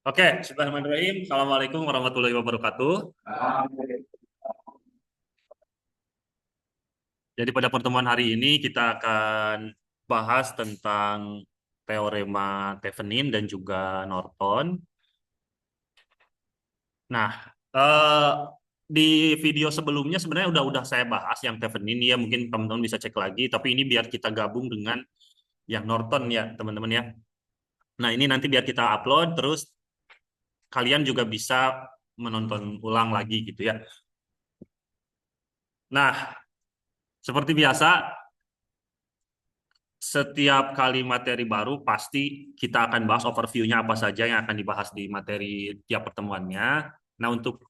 Oke, bismillahirrahmanirrahim. Assalamualaikum warahmatullahi wabarakatuh. Jadi pada pertemuan hari ini kita akan bahas tentang teorema Thevenin dan juga Norton. Nah, eh, di video sebelumnya sebenarnya udah saya bahas yang Thevenin ya, mungkin teman-teman bisa cek lagi. Tapi ini biar kita gabung dengan yang Norton ya, teman-teman ya. Nah, ini nanti biar kita upload, terus kalian juga bisa menonton ulang lagi gitu ya. Nah, seperti biasa, setiap kali materi baru pasti kita akan bahas overview-nya apa saja yang akan dibahas di materi tiap pertemuannya. Nah, untuk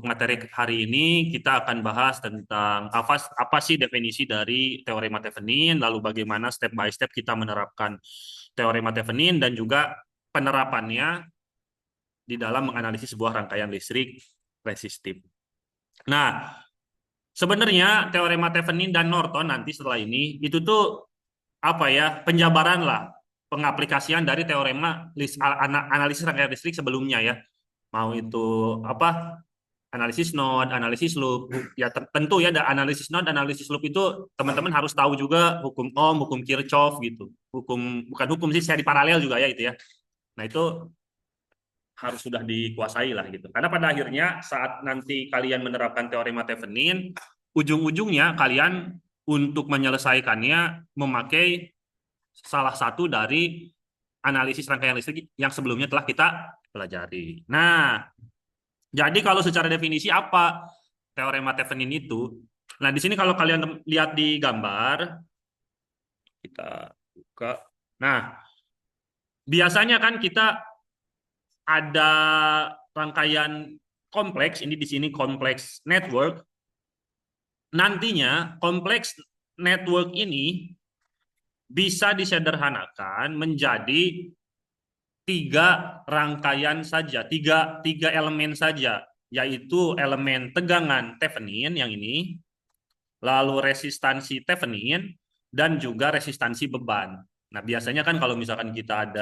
materi hari ini kita akan bahas tentang apa sih definisi dari teorema Thevenin, lalu bagaimana step by step kita menerapkan teorema Thevenin dan juga penerapannya di dalam menganalisis sebuah rangkaian listrik resistif. Nah, sebenarnya teorema Thevenin dan Norton nanti setelah ini itu tuh apa ya, penjabaran lah, pengaplikasian dari teorema analisis rangkaian listrik sebelumnya ya, mau itu apa, analisis node, analisis loop ya. Tentu ya, ada analisis node, analisis loop itu teman-teman harus tahu juga hukum Ohm, hukum Kirchhoff gitu, bukan hukum sih, seri paralel juga ya itu ya. Nah, itu harus sudah dikuasai lah gitu, karena pada akhirnya saat nanti kalian menerapkan teorema Thevenin, ujung-ujungnya kalian untuk menyelesaikannya memakai salah satu dari analisis rangkaian listrik yang sebelumnya telah kita pelajari. Nah, jadi kalau secara definisi apa teorema Thevenin itu? Nah, di sini kalau kalian lihat di gambar, kita buka. Nah, biasanya kan kita ada rangkaian kompleks, ini di sini kompleks network. Nantinya kompleks network ini bisa disederhanakan menjadi tiga rangkaian saja, tiga elemen saja, yaitu elemen tegangan Thevenin yang ini, lalu resistansi Thevenin, dan juga resistansi beban. Nah, biasanya kan kalau misalkan kita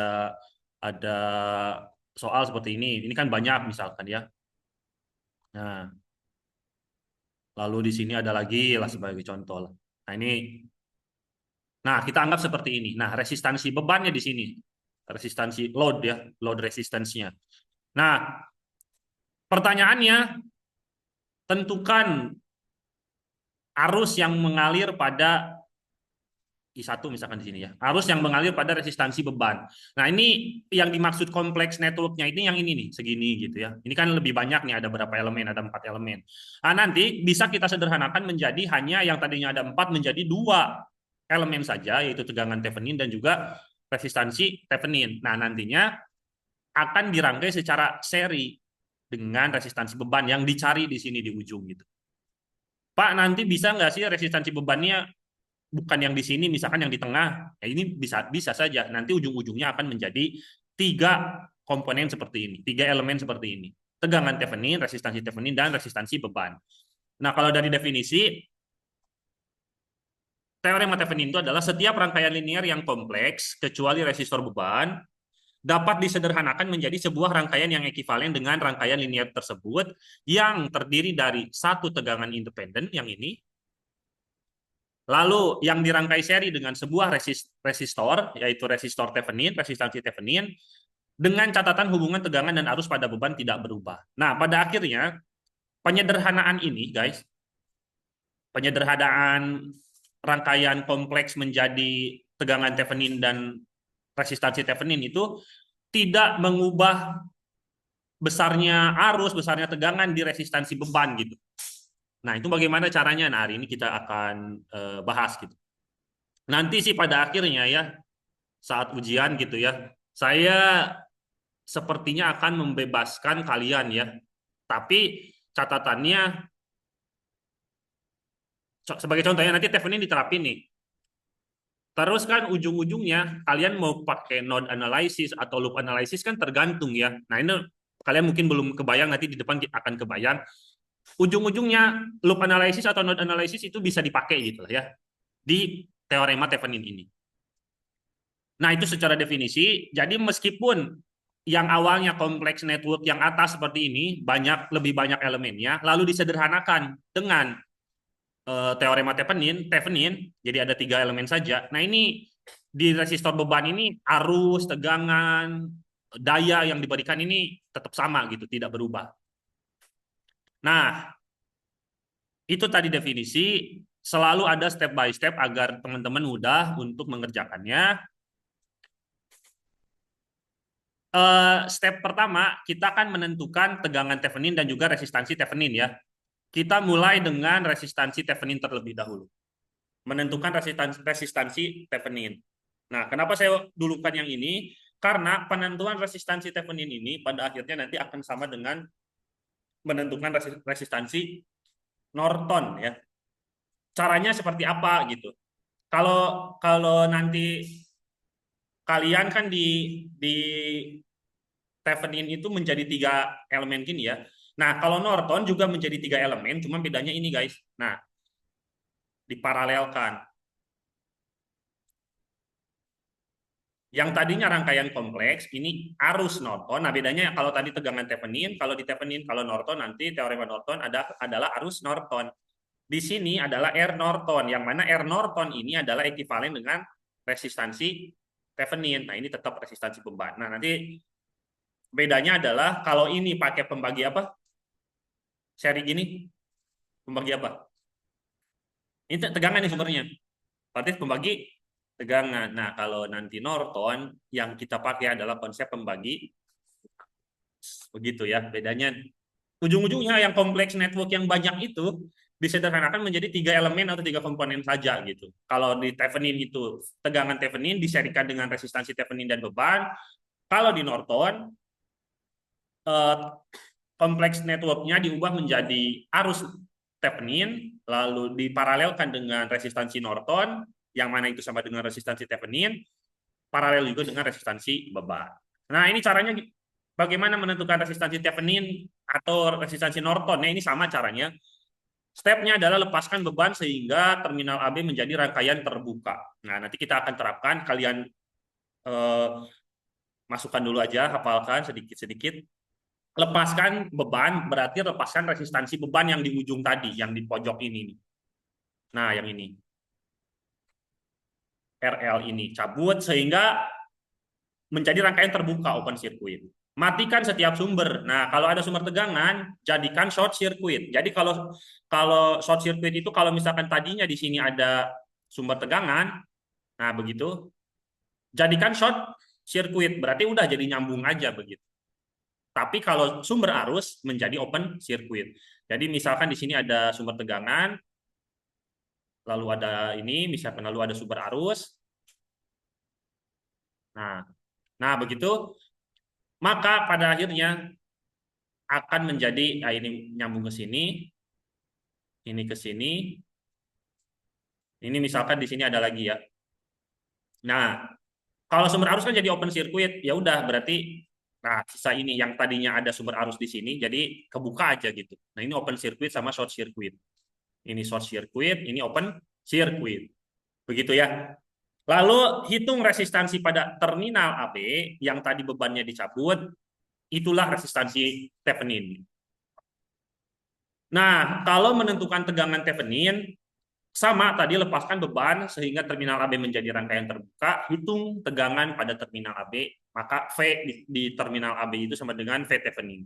ada soal seperti ini kan banyak misalkan ya. Nah, lalu di sini ada lagi lah sebagai contoh lah. Nah, nah, kita anggap seperti ini. Nah, resistansi bebannya di sini, resistansi load ya, load resistansinya. Nah, pertanyaannya, tentukan arus yang mengalir pada I1 misalkan di sini ya. Arus yang mengalir pada resistansi beban. Nah, ini yang dimaksud kompleks networknya ini yang ini nih, segini gitu ya. Ini kan lebih banyak nih, ada berapa elemen, ada 4 elemen. Nah, nanti bisa kita sederhanakan menjadi hanya yang tadinya ada 4 menjadi 2 elemen saja, yaitu tegangan Thevenin dan juga resistansi Thevenin. Nah, nantinya akan dirangkai secara seri dengan resistansi beban yang dicari di sini di ujung gitu. Pak, nanti bisa nggak sih resistansi bebannya bukan yang di sini, misalkan yang di tengah? Ya, ini bisa bisa saja. Nanti ujung-ujungnya akan menjadi tiga komponen seperti ini, tiga elemen seperti ini. Tegangan Thevenin, resistansi Thevenin, dan resistansi beban. Nah, kalau dari definisi, teorema Thevenin itu adalah setiap rangkaian linear yang kompleks, kecuali resistor beban, dapat disederhanakan menjadi sebuah rangkaian yang ekivalen dengan rangkaian linear tersebut yang terdiri dari satu tegangan independen yang ini, lalu yang dirangkai seri dengan sebuah resistor, yaitu resistor Thevenin, resistansi Thevenin, dengan catatan hubungan tegangan dan arus pada beban tidak berubah. Nah, pada akhirnya, penyederhanaan ini, guys, penyederhanaan rangkaian kompleks menjadi tegangan Thevenin dan resistansi Thevenin itu tidak mengubah besarnya arus, besarnya tegangan di resistansi beban gitu. Nah, itu bagaimana caranya? Nah, hari ini kita akan bahas gitu. Nanti sih pada akhirnya ya, saat ujian gitu ya, saya sepertinya akan membebaskan kalian ya. Tapi catatannya, sebagai contohnya nanti Thevenin diterapin nih. Terus kan ujung-ujungnya kalian mau pakai node analysis atau loop analysis kan tergantung ya. Nah, ini kalian mungkin belum kebayang, nanti di depan akan kebayang. Ujung-ujungnya loop analysis atau node analysis itu bisa dipakai gitu lah ya di teorema Thevenin ini. Nah, itu secara definisi. Jadi meskipun yang awalnya kompleks network yang atas seperti ini lebih banyak elemennya, lalu disederhanakan dengan teorema Thevenin, jadi ada 3 elemen saja. Nah ini di resistor beban ini arus, tegangan, daya yang diberikan ini tetap sama gitu, tidak berubah. Nah itu tadi definisi, selalu ada step by step agar teman-teman mudah untuk mengerjakannya. Step pertama, kita akan menentukan tegangan Thevenin dan juga resistansi Thevenin ya. Kita mulai dengan resistansi Thevenin terlebih dahulu. Menentukan resistansi Thevenin. Nah, kenapa saya dulukan yang ini? Karena penentuan resistansi Thevenin ini pada akhirnya nanti akan sama dengan menentukan resistansi Norton ya. Caranya seperti apa gitu. Kalau kalau nanti kalian kan di Thevenin itu menjadi 3 elemen gini ya. Nah, kalau Norton juga menjadi 3 elemen, cuma bedanya ini guys. Nah, diparalelkan. Yang tadinya rangkaian kompleks, ini arus Norton. Nah, bedanya kalau tadi tegangan Thevenin, kalau Norton nanti teorema Norton adalah arus Norton. Di sini adalah R Norton, yang mana R Norton ini adalah ekuivalen dengan resistansi Thevenin. Nah, ini tetap resistansi beban. Nah, nanti bedanya adalah kalau ini pakai pembagi apa? Seri gini, pembagi apa? Ini tegangan nih sumbernya. Berarti pembagi tegangan. Nah, kalau nanti Norton yang kita pakai adalah konsep pembagi. Begitu ya, bedanya. Ujung-ujungnya yang kompleks network yang banyak itu disederhanakan menjadi 3 elemen atau 3 komponen saja gitu. Kalau di Thevenin itu tegangan Thevenin diserikan dengan resistansi Thevenin dan beban. Kalau di Norton eh, kompleks networknya diubah menjadi arus Thevenin, lalu diparalelkan dengan resistansi Norton, yang mana itu sama dengan resistansi Thevenin, paralel juga dengan resistansi beban. Nah, ini caranya bagaimana menentukan resistansi Thevenin atau resistansi Norton. Nah, ini sama caranya. Stepnya adalah lepaskan beban sehingga terminal AB menjadi rangkaian terbuka. Nah, nanti kita akan terapkan, kalian masukkan dulu aja, hafalkan sedikit-sedikit. Lepaskan beban berarti lepaskan resistansi beban yang di ujung tadi, yang di pojok ini. Nah, yang ini. RL ini cabut sehingga menjadi rangkaian terbuka open circuit. Matikan setiap sumber. Nah, kalau ada sumber tegangan, jadikan short circuit. Jadi kalau kalau short circuit itu kalau misalkan tadinya di sini ada sumber tegangan, nah begitu, jadikan short circuit. Berarti udah jadi nyambung aja begitu. Tapi kalau sumber arus menjadi open circuit. Jadi misalkan di sini ada sumber tegangan, lalu ada ini, misalkan lalu ada sumber arus. Nah begitu, maka pada akhirnya akan menjadi, nah ini nyambung ke sini, ini ke sini, ini misalkan di sini ada lagi ya. Nah, kalau sumber arus kan jadi open circuit, ya udah berarti, nah sisa ini yang tadinya ada sumber arus di sini, jadi kebuka aja gitu. Nah ini open circuit sama short circuit. Ini short circuit, ini open circuit. Begitu ya. Lalu hitung resistansi pada terminal AB yang tadi bebannya dicabut, itulah resistansi Thevenin. Nah, kalau menentukan tegangan Thevenin, sama tadi lepaskan beban sehingga terminal AB menjadi rangkaian terbuka, hitung tegangan pada terminal AB, maka V di terminal AB itu sama dengan V Thevenin.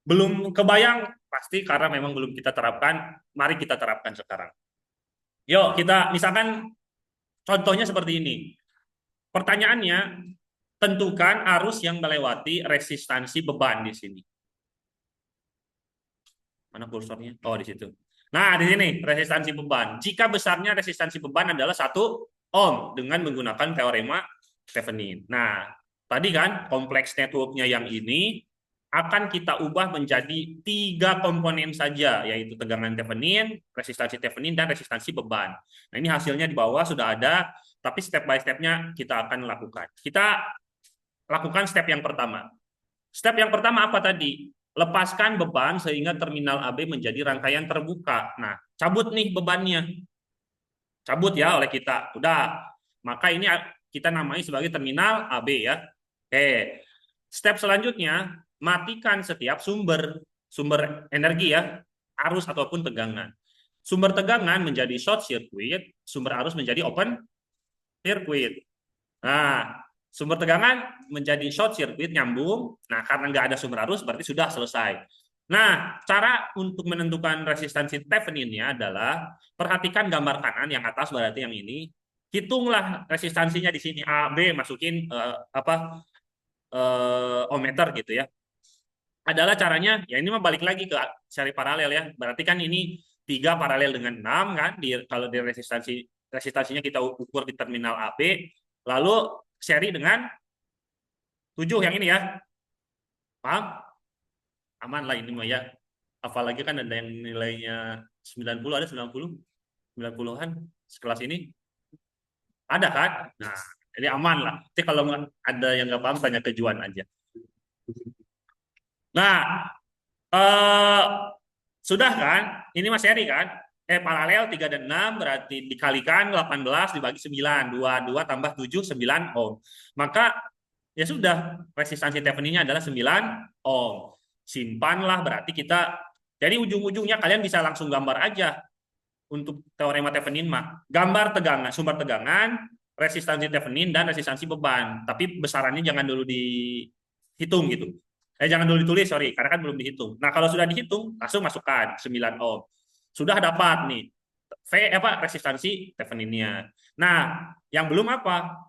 Belum kebayang pasti karena memang belum kita terapkan, mari kita terapkan sekarang. Yuk, kita misalkan contohnya seperti ini. Pertanyaannya, tentukan arus yang melewati resistansi beban di sini. Mana kursornya? Oh, di situ. Nah, di sini resistansi beban. Jika besarnya resistansi beban adalah 1 ohm dengan menggunakan teorema Thevenin. Nah, tadi kan kompleks networknya yang ini akan kita ubah menjadi 3 komponen saja, yaitu tegangan Thevenin, resistansi Thevenin, dan resistansi beban. Nah, ini hasilnya di bawah sudah ada, tapi step by step-nya kita akan lakukan. Kita lakukan step yang pertama. Step yang pertama apa tadi? Lepaskan beban sehingga terminal AB menjadi rangkaian terbuka. Nah, cabut nih bebannya. Cabut ya oleh kita. Udah. Maka ini kita namai sebagai terminal AB ya. Oke. Step selanjutnya, matikan setiap sumber energi ya, arus ataupun tegangan. Sumber tegangan menjadi short circuit, sumber arus menjadi open circuit. Nah, sumber tegangan menjadi short circuit nyambung. Nah, karena nggak ada sumber arus berarti sudah selesai. Nah, cara untuk menentukan resistansi Theveninnya adalah perhatikan gambar kanan yang atas berarti yang ini. Hitunglah resistansinya di sini A, B, masukin ohmmeter gitu ya. Adalah caranya, ya ini mah balik lagi ke seri paralel ya. Berarti kan ini 3 paralel dengan 6 kan, kalau di resistansinya kita ukur di terminal AB, lalu seri dengan 7 yang ini ya. Paham? Aman lah ini mah ya. Apalagi kan ada yang nilainya 90, ada 90, 90-an sekelas ini. Ada kan? Nah, jadi aman lah. Tapi kalau ada yang nggak paham, tanya ke Juan aja. Nah, eh, sudah kan? Ini mas seri kan? Paralel 3 dan 6 berarti dikalikan 18 dibagi 9. 2 tambah 7, 9 ohm. Maka ya sudah, resistansi Theveninnya adalah 9 ohm. Simpanlah berarti kita, jadi ujung-ujungnya kalian bisa langsung gambar aja untuk teorema Thevenin mah. Gambar tegangan, sumber tegangan, resistansi Thevenin dan resistansi beban. Tapi besarannya jangan dulu dihitung gitu. Jangan dulu ditulis, sorry, karena kan belum dihitung. Nah, kalau sudah dihitung, langsung masukkan 9 ohm. Sudah dapat nih resistansi Theveninnya. Nah, yang belum apa?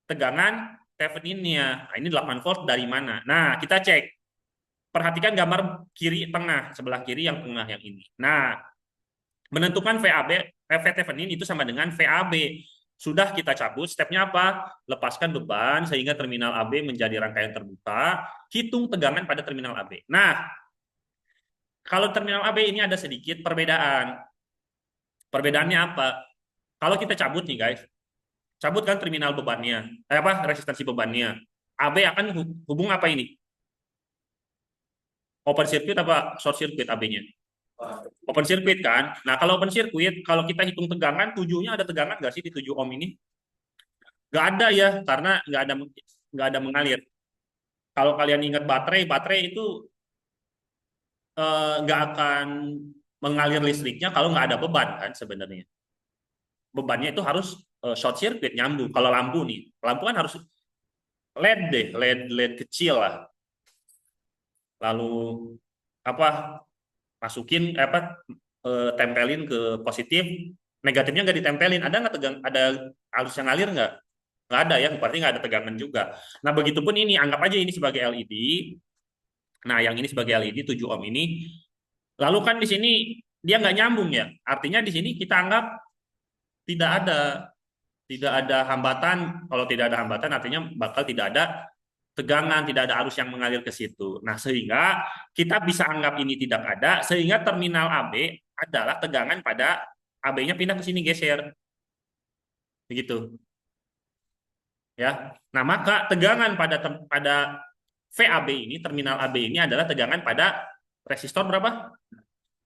Tegangan Theveninnya. Nah, ini 8 volt dari mana? Nah, kita cek. Perhatikan gambar kiri tengah, sebelah kiri yang tengah yang ini. Nah, menentukan VAB, V Thevenin itu sama dengan VAB. Sudah kita cabut, stepnya apa? Lepaskan beban sehingga terminal AB menjadi rangkaian terbuka, hitung tegangan pada terminal AB. Nah, kalau terminal AB ini ada sedikit perbedaan. Perbedaannya apa? Kalau kita cabut nih guys, cabut kan terminal bebannya, resistansi bebannya. AB akan hubung apa ini? Open circuit apa short circuit AB-nya? Open circuit kan. Nah, kalau open circuit, kalau kita hitung tegangan, 7-nya ada tegangan nggak sih di 7 ohm ini? Nggak ada ya, karena nggak ada mengalir. Kalau kalian ingat baterai, baterai itu nggak akan mengalir listriknya kalau nggak ada beban kan sebenarnya. Bebannya itu harus short circuit nyambung. Kalau lampu nih, lampu kan harus LED deh, LED kecil lah. Lalu apa masukin tempelin ke positif, negatifnya nggak ditempelin. Ada nggak tegang? Ada arus yang ngalir nggak ada ya, berarti nggak ada tegangan juga. Nah, begitupun ini, anggap aja ini sebagai LED. Nah, yang ini sebagai LED 7 ohm ini. Lalu kan di sini dia nggak nyambung ya. Artinya di sini kita anggap tidak ada tidak ada hambatan. Kalau tidak ada hambatan artinya bakal tidak ada tegangan, tidak ada arus yang mengalir ke situ. Nah, sehingga kita bisa anggap ini tidak ada, sehingga terminal AB adalah tegangan pada AB-nya pindah ke sini geser. Begitu. Ya. Nah, maka tegangan pada VAB ini, terminal AB ini adalah tegangan pada resistor berapa?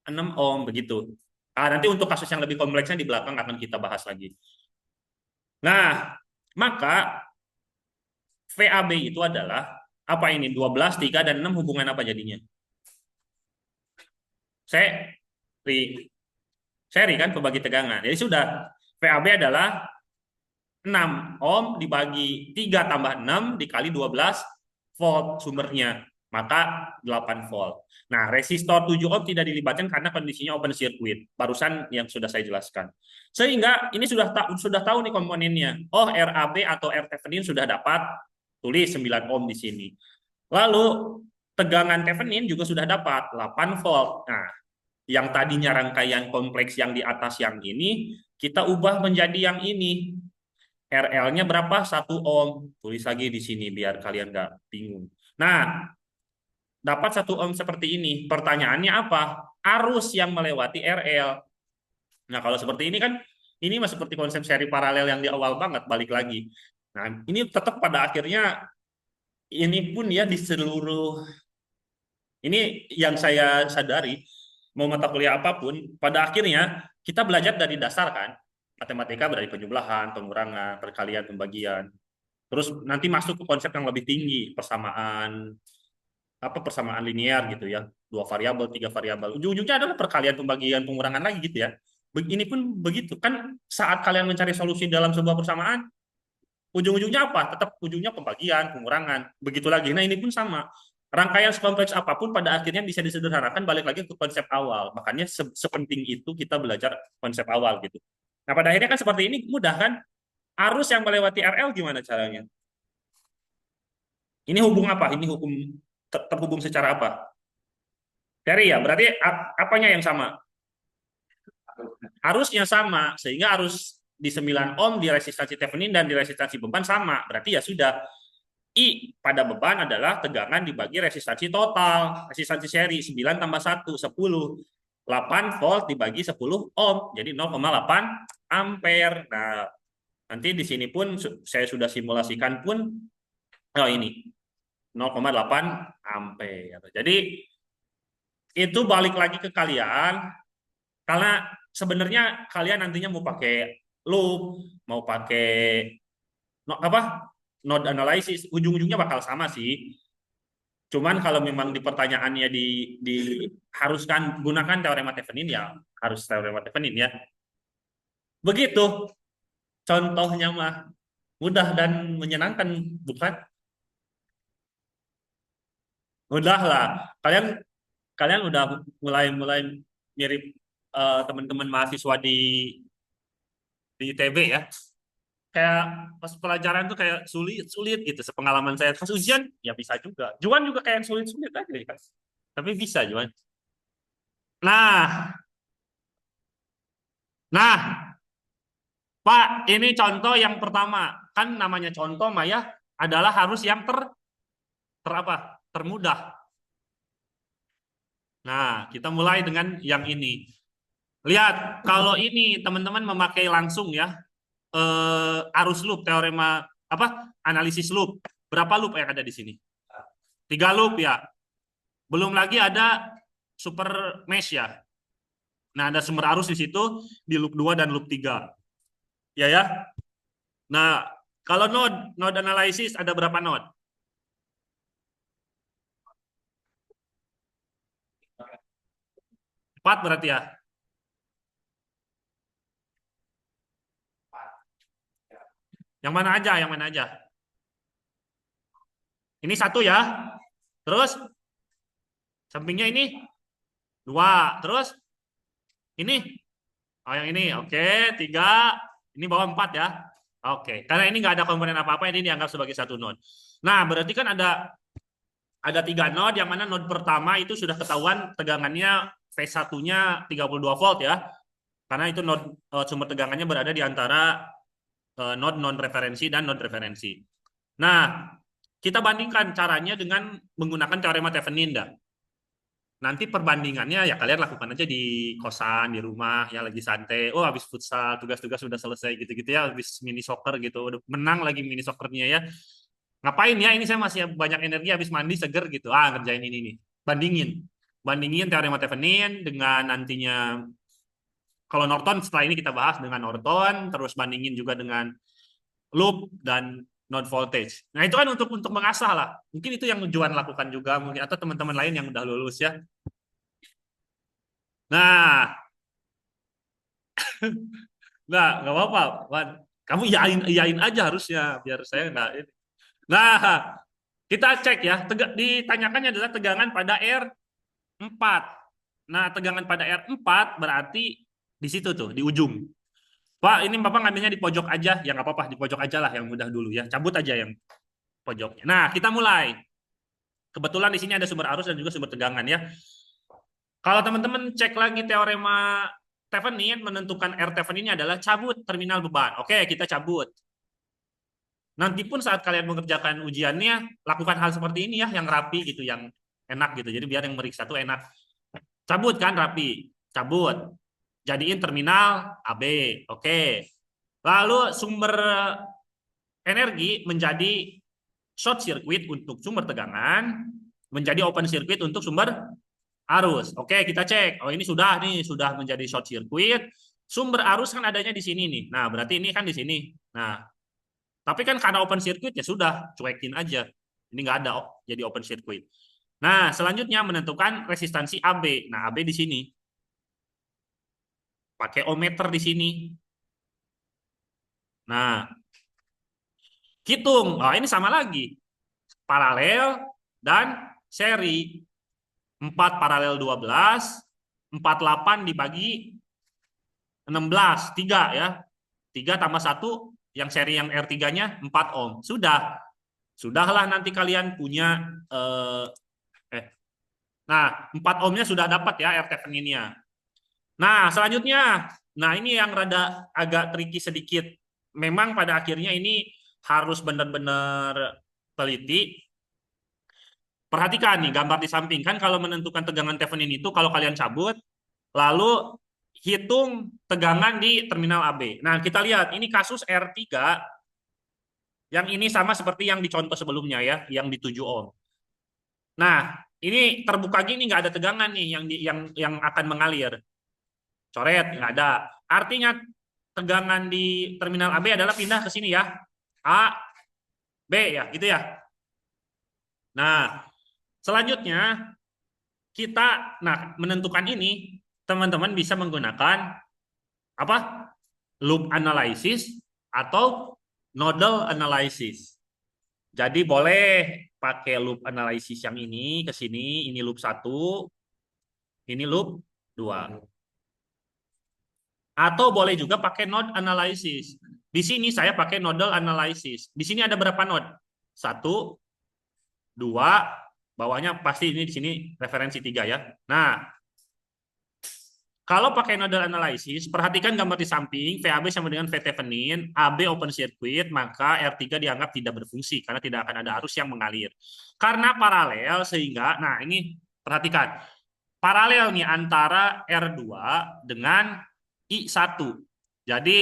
6 ohm begitu. Nanti untuk kasus yang lebih kompleksnya di belakang akan kita bahas lagi. Nah, maka VAB itu adalah apa ini? 12, 3, dan 6 hubungan apa jadinya? Seri. Seri kan pembagi tegangan. Jadi sudah, VAB adalah 6 ohm dibagi 3 tambah 6 dikali 12 volt sumbernya. Maka 8 volt. Nah, resistor 7 ohm tidak dilibatkan karena kondisinya open circuit. Barusan yang sudah saya jelaskan. Sehingga ini sudah tahu nih komponennya. Oh, RAB atau R Thevenin sudah dapat, tulis 9 ohm di sini. Lalu tegangan Thevenin juga sudah dapat 8 volt. Nah, yang tadinya rangkaian kompleks yang di atas yang ini, kita ubah menjadi yang ini. RL-nya berapa? 1 ohm. Tulis lagi di sini biar kalian nggak bingung. Nah, dapat 1 ohm seperti ini. Pertanyaannya apa? Arus yang melewati RL. Nah, kalau seperti ini kan, ini masih seperti konsep seri paralel yang di awal banget, balik lagi. Nah, ini tetap pada akhirnya, ini pun ya di seluruh, ini yang saya sadari, mau mata kuliah apapun, pada akhirnya kita belajar dari dasar kan. Matematika dari penjumlahan, pengurangan, perkalian, pembagian. Terus nanti masuk ke konsep yang lebih tinggi, persamaan linear gitu ya, dua variabel, tiga variabel. Ujung-ujungnya adalah perkalian, pembagian, pengurangan lagi gitu ya. Ini pun begitu kan, saat kalian mencari solusi dalam sebuah persamaan, ujung-ujungnya apa? Tetap ujungnya pembagian, pengurangan, begitu lagi. Nah ini pun sama. Rangkaian sekompleks apapun pada akhirnya bisa disederhanakan balik lagi ke konsep awal. Makanya sepenting itu kita belajar konsep awal gitu. Nah pada akhirnya kan seperti ini mudah kan? Arus yang melewati RL gimana caranya? Ini hubung apa? Ini hukum terhubung secara apa? Dari ya, berarti apanya yang sama? Arusnya sama, sehingga arus di 9 ohm di resistansi Thevenin dan di resistansi beban sama. Berarti ya sudah, I pada beban adalah tegangan dibagi resistansi total. Resistansi seri 9 tambah 1, 10. 8 volt dibagi 10 ohm, jadi 0,8 ampere. Nah, nanti di sini pun saya sudah simulasikan pun, oh ini 0,8 ampere. Jadi itu balik lagi ke kalian, karena sebenarnya kalian nantinya mau pakai loop, mau pakai apa node analysis, ujung-ujungnya bakal sama sih. Cuman kalau memang di pertanyaannya diharuskan gunakan teorema Thevenin ya harus teorema Thevenin ya. Begitu contohnya mah, mudah dan menyenangkan bukan? Mudah lah. Kalian kalian udah mulai mulai mirip teman-teman mahasiswa di ITB ya. Kayak pas pelajaran tuh kayak sulit sulit gitu. Sepengalaman saya pas ujian ya bisa juga. Juan juga kayak yang sulit sulit aja ya. Tapi bisa Juan. Nah, Pak, ini contoh yang pertama. Kan namanya contoh Maya adalah harus yang ter apa? Termudah. Nah, kita mulai dengan yang ini. Lihat, kalau ini teman-teman memakai langsung ya arus loop, teorema apa? Analisis loop. Berapa loop yang ada di sini? 3 loop ya. Belum lagi ada super mesh ya. Nah, ada sumber arus di situ di loop 2 dan loop 3. Ya ya. Nah, kalau node analisis ada berapa node? 4 berarti ya. Yang mana aja? Yang mana aja? Ini satu ya. Terus sampingnya ini 2. Terus ini, oh yang ini, oke, 3. Ini bawah 4 ya. Oke, karena ini nggak ada komponen apa-apa, ini dianggap sebagai satu node. Nah, berarti kan ada 3 node, yang mana node pertama itu sudah ketahuan tegangannya V1-nya 32 volt ya. Karena itu node sumber tegangannya berada di antara node non referensi dan node referensi. Nah, kita bandingkan caranya dengan menggunakan teorema Thevenin dah. Nanti perbandingannya ya kalian lakukan aja di kosan, di rumah, ya lagi santai. Oh, habis futsal, tugas-tugas sudah selesai gitu-gitu ya, habis mini soccer gitu. Udah menang lagi mini soccernya ya. Ngapain ya? Ini saya masih banyak energi habis mandi seger gitu. Ah, ngerjain ini nih. Bandingin. Bandingin teorema Thevenin dengan nantinya kalau Norton setelah ini kita bahas dengan Norton, terus bandingin juga dengan loop dan node voltage. Nah, itu kan untuk mengasah lah. Mungkin itu yang Juan lakukan juga mungkin atau teman-teman lain yang udah lulus ya. Nah, nggak apa-apa, Wan. Kamu iyain aja harusnya biar saya nggak ini. Nah, kita cek ya. Ditanyakannya adalah tegangan pada R4. Nah, tegangan pada R4 berarti di situ tuh, di ujung. Pak, ini Bapak ngambilnya di pojok aja. Ya nggak apa-apa, di pojok aja lah yang mudah dulu ya. Cabut aja yang pojoknya. Nah, kita mulai. Kebetulan di sini ada sumber arus dan juga sumber tegangan ya. Kalau teman-teman cek lagi teorema Thevenin, menentukan R Thevenin adalah cabut terminal beban. Oke, kita cabut. Nanti pun saat kalian mengerjakan ujiannya, lakukan hal seperti ini ya, yang rapi gitu, yang enak gitu. Jadi biar yang meriksa tuh enak. Cabut kan rapi, cabut. Jadiin terminal AB. Oke. Lalu sumber energi menjadi short circuit untuk sumber tegangan, menjadi open circuit untuk sumber arus. Oke, kita cek. Oh, ini sudah menjadi short circuit. Sumber arus kan adanya di sini nih. Nah, berarti ini kan di sini. Nah, Tapi kan karena open circuit ya sudah, cuekin aja. Ini nggak ada jadi open circuit. Nah, selanjutnya menentukan resistansi AB. Nah, AB di sini. Pakai ohmmeter di sini. Nah, hitung. Nah, ini sama lagi. Paralel dan seri. 4 paralel 12, 48 dibagi 16, 3 ya. 3 tambah 1, yang seri yang R3-nya 4 ohm. Sudah. Sudahlah nanti kalian punya eh, eh nah, 4 ohmnya sudah dapat ya R Theveninnya. Nah, selanjutnya, nah ini yang rada agak tricky sedikit. Memang pada akhirnya ini harus benar-benar teliti. Perhatikan nih gambar di samping kan kalau menentukan tegangan Thevenin itu kalau kalian cabut lalu hitung tegangan di terminal AB. Nah, kita lihat ini kasus R3 yang ini sama seperti yang di contoh sebelumnya ya, yang di 7 ohm. Nah, ini terbuka gini nggak ada tegangan nih yang akan mengalir. Coret nggak ada. Artinya tegangan di terminal AB adalah pindah ke sini ya. A, B ya, gitu ya. Nah, selanjutnya kita menentukan ini teman-teman bisa menggunakan apa? Loop analysis atau nodal analysis. Jadi boleh pakai loop analysis yang ini ke sini, ini loop 1, ini loop 2. Atau boleh juga pakai node analysis. Di sini saya pakai nodal analysis. Di sini ada berapa node? 1, 2, bawahnya pasti ini di sini referensi 3 ya. Nah, kalau pakai nodal analysis, perhatikan gambar di samping, VAB sama dengan V Thevenin, AB open circuit, maka R3 dianggap tidak berfungsi karena tidak akan ada arus yang mengalir. Karena paralel sehingga, nah ini perhatikan, paralel nih antara R2 dengan I1. Jadi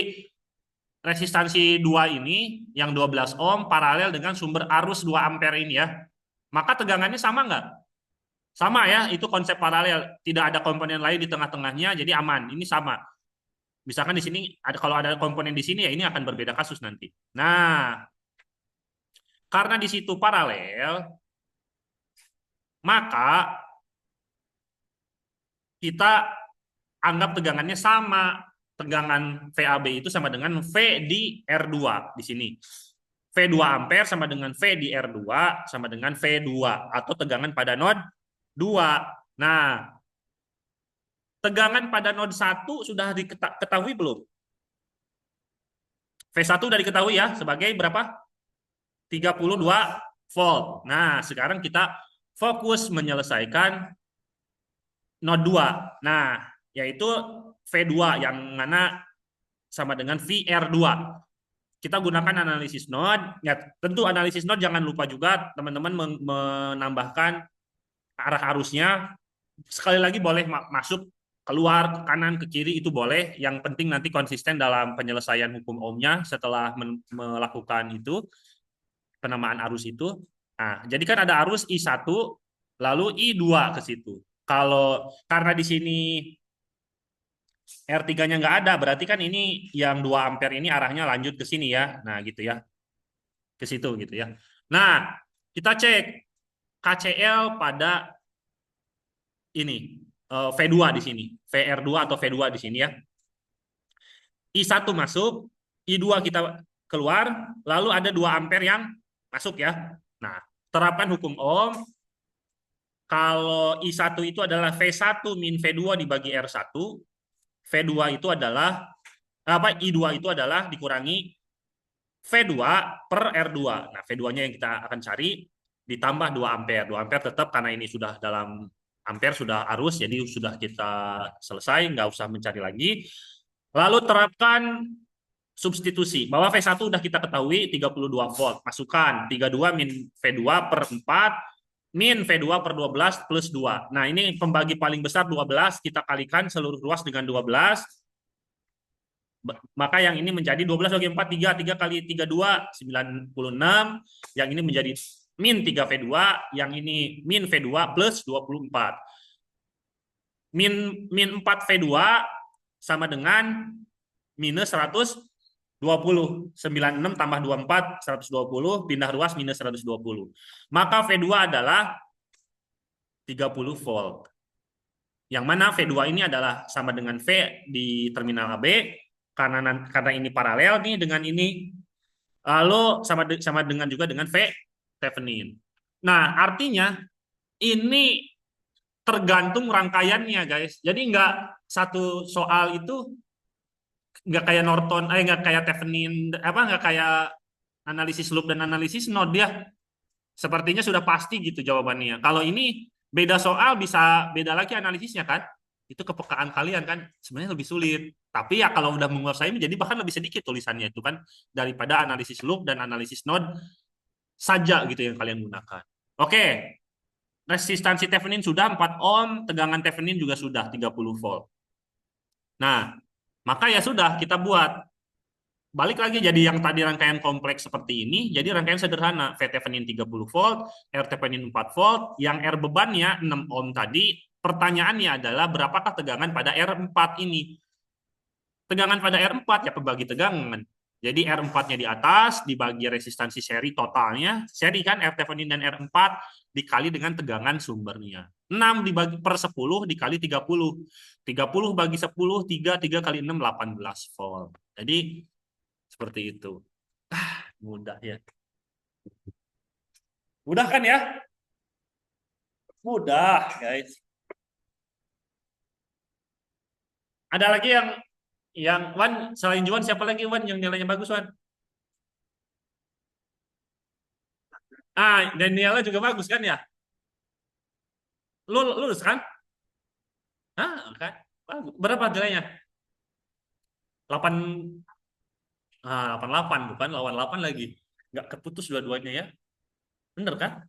resistansi 2 ini yang 12 ohm paralel dengan sumber arus 2 ampere ini ya. Maka tegangannya sama nggak? Sama ya, itu konsep paralel. Tidak ada komponen lain di tengah-tengahnya, jadi aman. Ini sama. Misalkan di sini ada kalau ada komponen di sini ya ini akan berbeda kasus nanti. Nah, karena di situ paralel, maka kita anggap tegangannya sama. Tegangan VAB itu sama dengan V di R2 di sini. V2 ampere sama dengan V di R2 sama dengan V2 atau tegangan pada node 2. Nah, tegangan pada node 1 sudah diketahui belum? V1 sudah diketahui ya sebagai berapa? 32 volt. Nah, sekarang kita fokus menyelesaikan node 2. Nah, yaitu V2 yang mana sama dengan VR2. Kita gunakan analisis node. Ya, tentu analisis node jangan lupa juga teman-teman menambahkan arah arusnya. Sekali lagi boleh masuk, keluar, ke kanan, ke kiri itu boleh. Yang penting nanti konsisten dalam penyelesaian hukum ohmnya setelah melakukan itu penamaan arus itu. Nah, jadi kan ada arus I1 lalu I2 ke situ. Kalau karena di sini R3-nya nggak ada, berarti kan ini yang 2 ampere ini arahnya lanjut ke sini ya. Nah, gitu ya. Ke situ gitu ya. Nah, kita cek KCL pada ini V2 di sini. VR2 atau V2 di sini ya. I1 masuk, I2 kita keluar, lalu ada 2 ampere yang masuk ya. Nah, terapkan hukum Ohm. Kalau I1 itu adalah V1 min V2 dibagi R1, V2 itu adalah I2 itu adalah dikurangi V2 per R2. Nah, V2-nya yang kita akan cari ditambah 2 ampere. 2 ampere tetap karena ini sudah dalam ampere sudah arus jadi sudah kita selesai, nggak usah mencari lagi. Lalu terapkan substitusi. Bahwa V1 sudah kita ketahui 32 volt. Masukkan 32 min V2 per 4 min V2 per 12 plus 2. Nah, ini pembagi paling besar 12, kita kalikan seluruh ruas dengan 12. Maka yang ini menjadi 12 bagi 4, 3 kali 32, 96. Yang ini menjadi min 3 V2, yang ini min V2 plus 24. Min 4 V2 sama dengan minus 100 96 tambah 24, 120, pindah ruas minus 120. Maka V2 adalah 30 volt. Yang mana V2 ini adalah sama dengan V di terminal AB, karena ini paralel nih dengan ini. Lalu sama dengan juga dengan V Thevenin. Nah, artinya ini tergantung rangkaiannya, guys. Jadi nggak satu soal itu nggak kayak Norton, nggak kayak Thevenin, apa nggak kayak analisis loop dan analisis node ya. Sepertinya sudah pasti gitu jawabannya. Kalau ini beda soal bisa beda lagi analisisnya kan? Itu kepekaan kalian kan sebenarnya lebih sulit. Tapi ya kalau udah menguasai jadi bahkan lebih sedikit tulisannya itu kan daripada analisis loop dan analisis node saja gitu yang kalian gunakan. Oke, resistansi Thevenin sudah 4 ohm, tegangan Thevenin juga sudah 30 volt. Nah, maka ya sudah kita buat balik lagi jadi yang tadi rangkaian kompleks seperti ini, jadi rangkaian sederhana. V Thevenin 30 volt, R Thevenin 4 volt, yang R bebannya 6 ohm tadi. Pertanyaannya adalah berapakah tegangan pada R4 ini? Tegangan pada R4 ya pembagi tegangan. Jadi R4-nya di atas, dibagi resistansi seri totalnya. Seri kan R Thevenin dan R4 dikali dengan tegangan sumbernya. 6 dibagi per 10 dikali 30. 30 bagi 10, 3 kali 6, 18 volt. Jadi seperti itu. Mudah ya. Mudah kan ya? Mudah, guys. Ada lagi yang Wan selain Juan siapa lagi Wan yang nilainya bagus Wan? Daniela juga bagus kan ya? Lulus kan? Kan? Bagus. Berapa nilainya? 8 88 bukan lawan 8 lagi. Nggak keputus dua-duanya ya. Bener kan?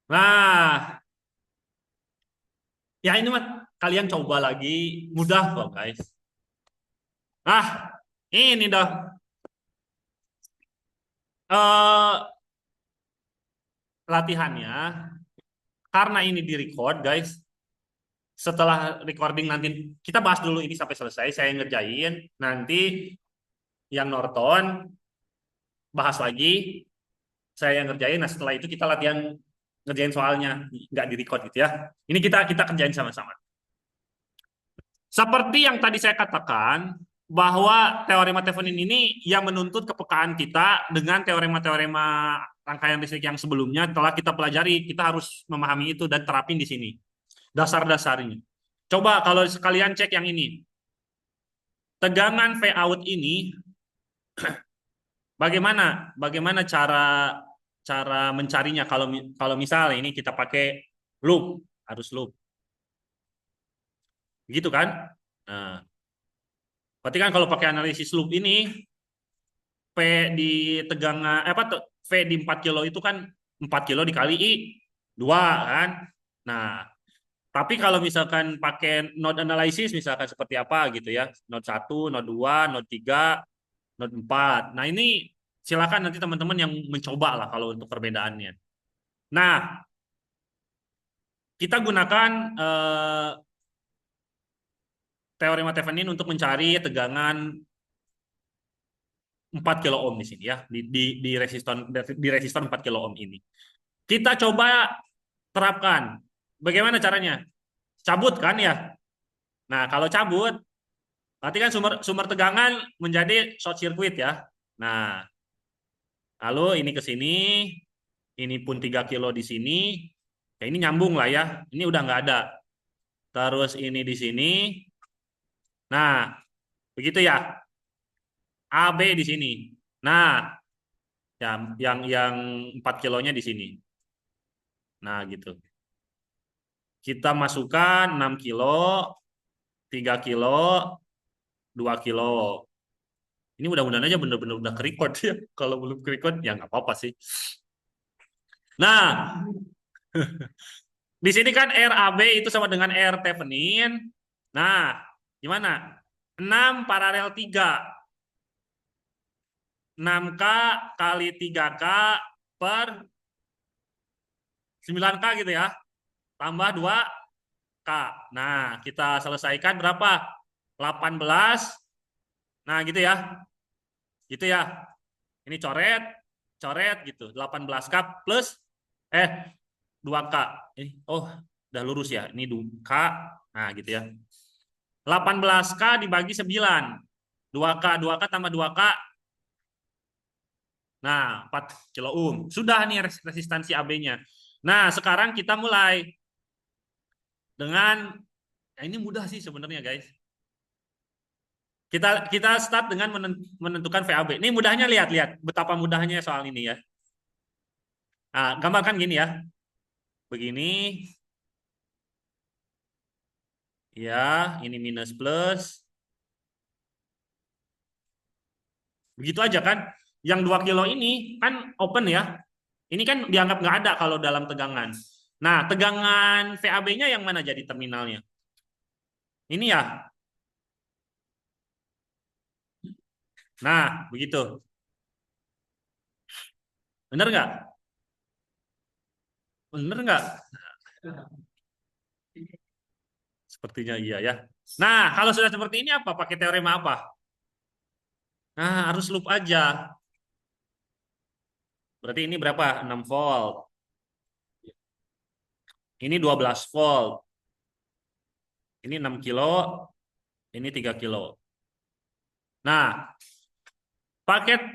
Nah, ya ini mah kalian coba lagi mudah kok guys. Ini dah latihannya karena ini di record guys. Setelah recording nanti kita bahas dulu ini sampai selesai. Saya ngerjain. Nanti yang nonton bahas lagi. Saya yang ngerjain. Nah setelah itu kita latihan ngerjain soalnya, nggak di record gitu ya. Ini kita kerjain sama-sama. Seperti yang tadi saya katakan bahwa teorema Thevenin ini yang menuntut kepekaan kita dengan teorema-teorema rangkaian listrik yang sebelumnya telah kita pelajari. Kita harus memahami itu dan terapin di sini dasar-dasarnya. Coba kalau sekalian cek yang ini. Tegangan V out ini bagaimana cara cara mencarinya kalau kalau misal ini kita pakai loop, harus loop. Gitu kan? Nah, berarti kan kalau pakai analisis loop ini V di tegangan V di 4 kilo itu kan 4 kilo dikali I 2 kan? Nah, tapi kalau misalkan pakai node analysis misalkan seperti apa gitu ya. Node 1, node 2, node 3, node 4. Nah, ini silakan nanti teman-teman yang mencoba lah kalau untuk perbedaannya. Nah, kita gunakan teorema Thevenin untuk mencari tegangan 4 kilo ohm di sini ya, di resistor 4 kilo ohm ini. Kita coba terapkan. Bagaimana caranya? Cabut kan ya? Nah, kalau cabut berarti kan sumber tegangan menjadi short circuit ya. Nah, lalu ini ke sini, ini pun 3 kilo di sini. Ya ini nyambung lah ya. Ini udah nggak ada. Terus ini di sini. Nah, begitu ya. AB di sini. Nah, yang 4 kilonya di sini. Nah, gitu. Kita masukkan 6 kilo, 3 kilo, 2 kilo. Ini mudah-mudahan aja bener-bener udah ke-record ya. Kalau belum ke-record, ya nggak apa-apa sih. Nah, di sini kan RAB itu sama dengan R Thevenin. Nah, gimana? 6 paralel 3. 6K kali 3K per 9K gitu ya. Tambah 2K. Nah, kita selesaikan berapa? 18 Nah, gitu ya. Gitu ya. Ini coret, coret gitu. 18K plus eh 2K. Oh, udah lurus ya. Ini 2K. Nah, gitu ya. 18K dibagi 9. 2K, 2K tambah 2K. Nah, 4 kilo ohm. Sudah nih resistansi AB-nya. Nah, sekarang kita mulai dengan ini mudah sih sebenarnya, guys. Kita kita start dengan menentukan VAB. Ini mudahnya, lihat betapa mudahnya soal ini ya. Nah, gambarkan gini ya. Begini, ya, ini minus plus. Begitu aja kan. Yang 2 kilo ini kan open ya. Ini kan dianggap nggak ada kalau dalam tegangan. Nah, tegangan VAB-nya yang mana jadi terminalnya? Ini ya. Nah, begitu. Bener nggak? Bener nggak? Sepertinya iya ya. Nah, kalau sudah seperti ini apa? Pakai teorema apa? Nah, harus loop aja. Berarti ini berapa? 6 volt. Ini 12 volt. Ini 6 kilo. Ini 3 kilo. Nah, paket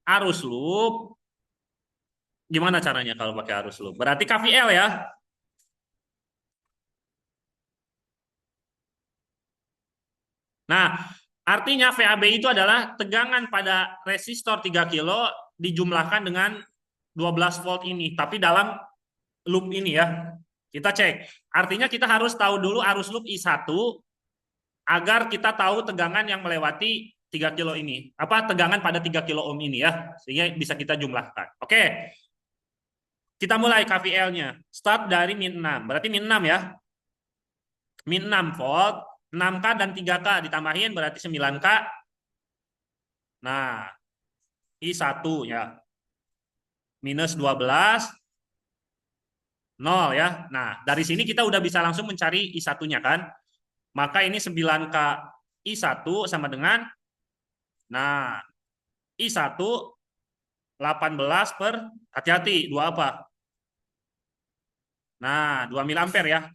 arus loop. Gimana caranya kalau pakai arus loop? Berarti KVL ya. Nah, artinya VAB itu adalah tegangan pada resistor 3 kilo dijumlahkan dengan 12 volt ini. Tapi dalam loop ini ya. Kita cek. Artinya kita harus tahu dulu arus loop I1 agar kita tahu tegangan yang melewati 3 kilo ini. Apa tegangan pada 3 kilo ohm ini ya. Sehingga bisa kita jumlahkan. Oke. Kita mulai KVL-nya. Start dari min 6. Berarti min 6 ya. Min 6 volt. 6K dan 3K ditambahin berarti 9K. Nah, I1 ya. Minus 12. 0 ya. Nah, dari sini kita udah bisa langsung mencari I1-nya kan. Maka ini 9K I1 sama dengan, nah, I1 18 per, hati-hati, 2 apa? Nah, 2 mili ampere ya.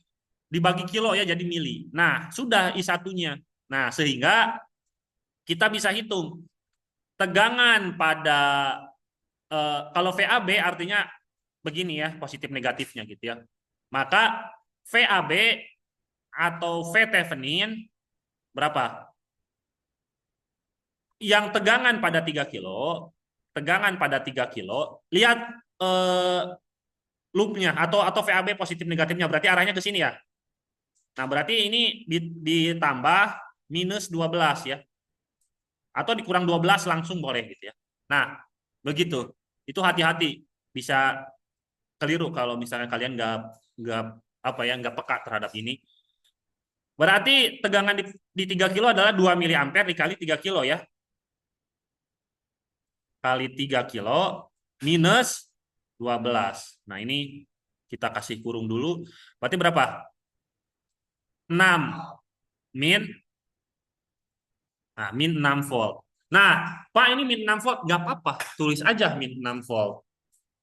Dibagi kilo ya jadi mili. Nah, sudah I1-nya. Nah, sehingga kita bisa hitung tegangan pada kalau VAB artinya begini ya, positif negatifnya gitu ya. Maka VAB atau V Thevenin berapa? Yang tegangan pada 3 kilo, tegangan pada 3 kilo, lihat loopnya atau VAB positif negatifnya, berarti arahnya ke sini ya. Nah, berarti ini ditambah minus 12 ya. Atau dikurang 12 langsung boleh gitu ya. Nah, begitu. Itu hati-hati. Bisa keliru kalau misalnya kalian nggak apa ya, nggak peka terhadap ini. Berarti tegangan di 3 kilo adalah 2 mili ampere dikali 3 kilo ya. Kali 3 kilo minus 12. Nah, ini kita kasih kurung dulu. Berarti berapa? 6 min, nah, min 6 volt. Nah, Pak ini min 6 volt. Nggak apa-apa, tulis aja min 6 volt.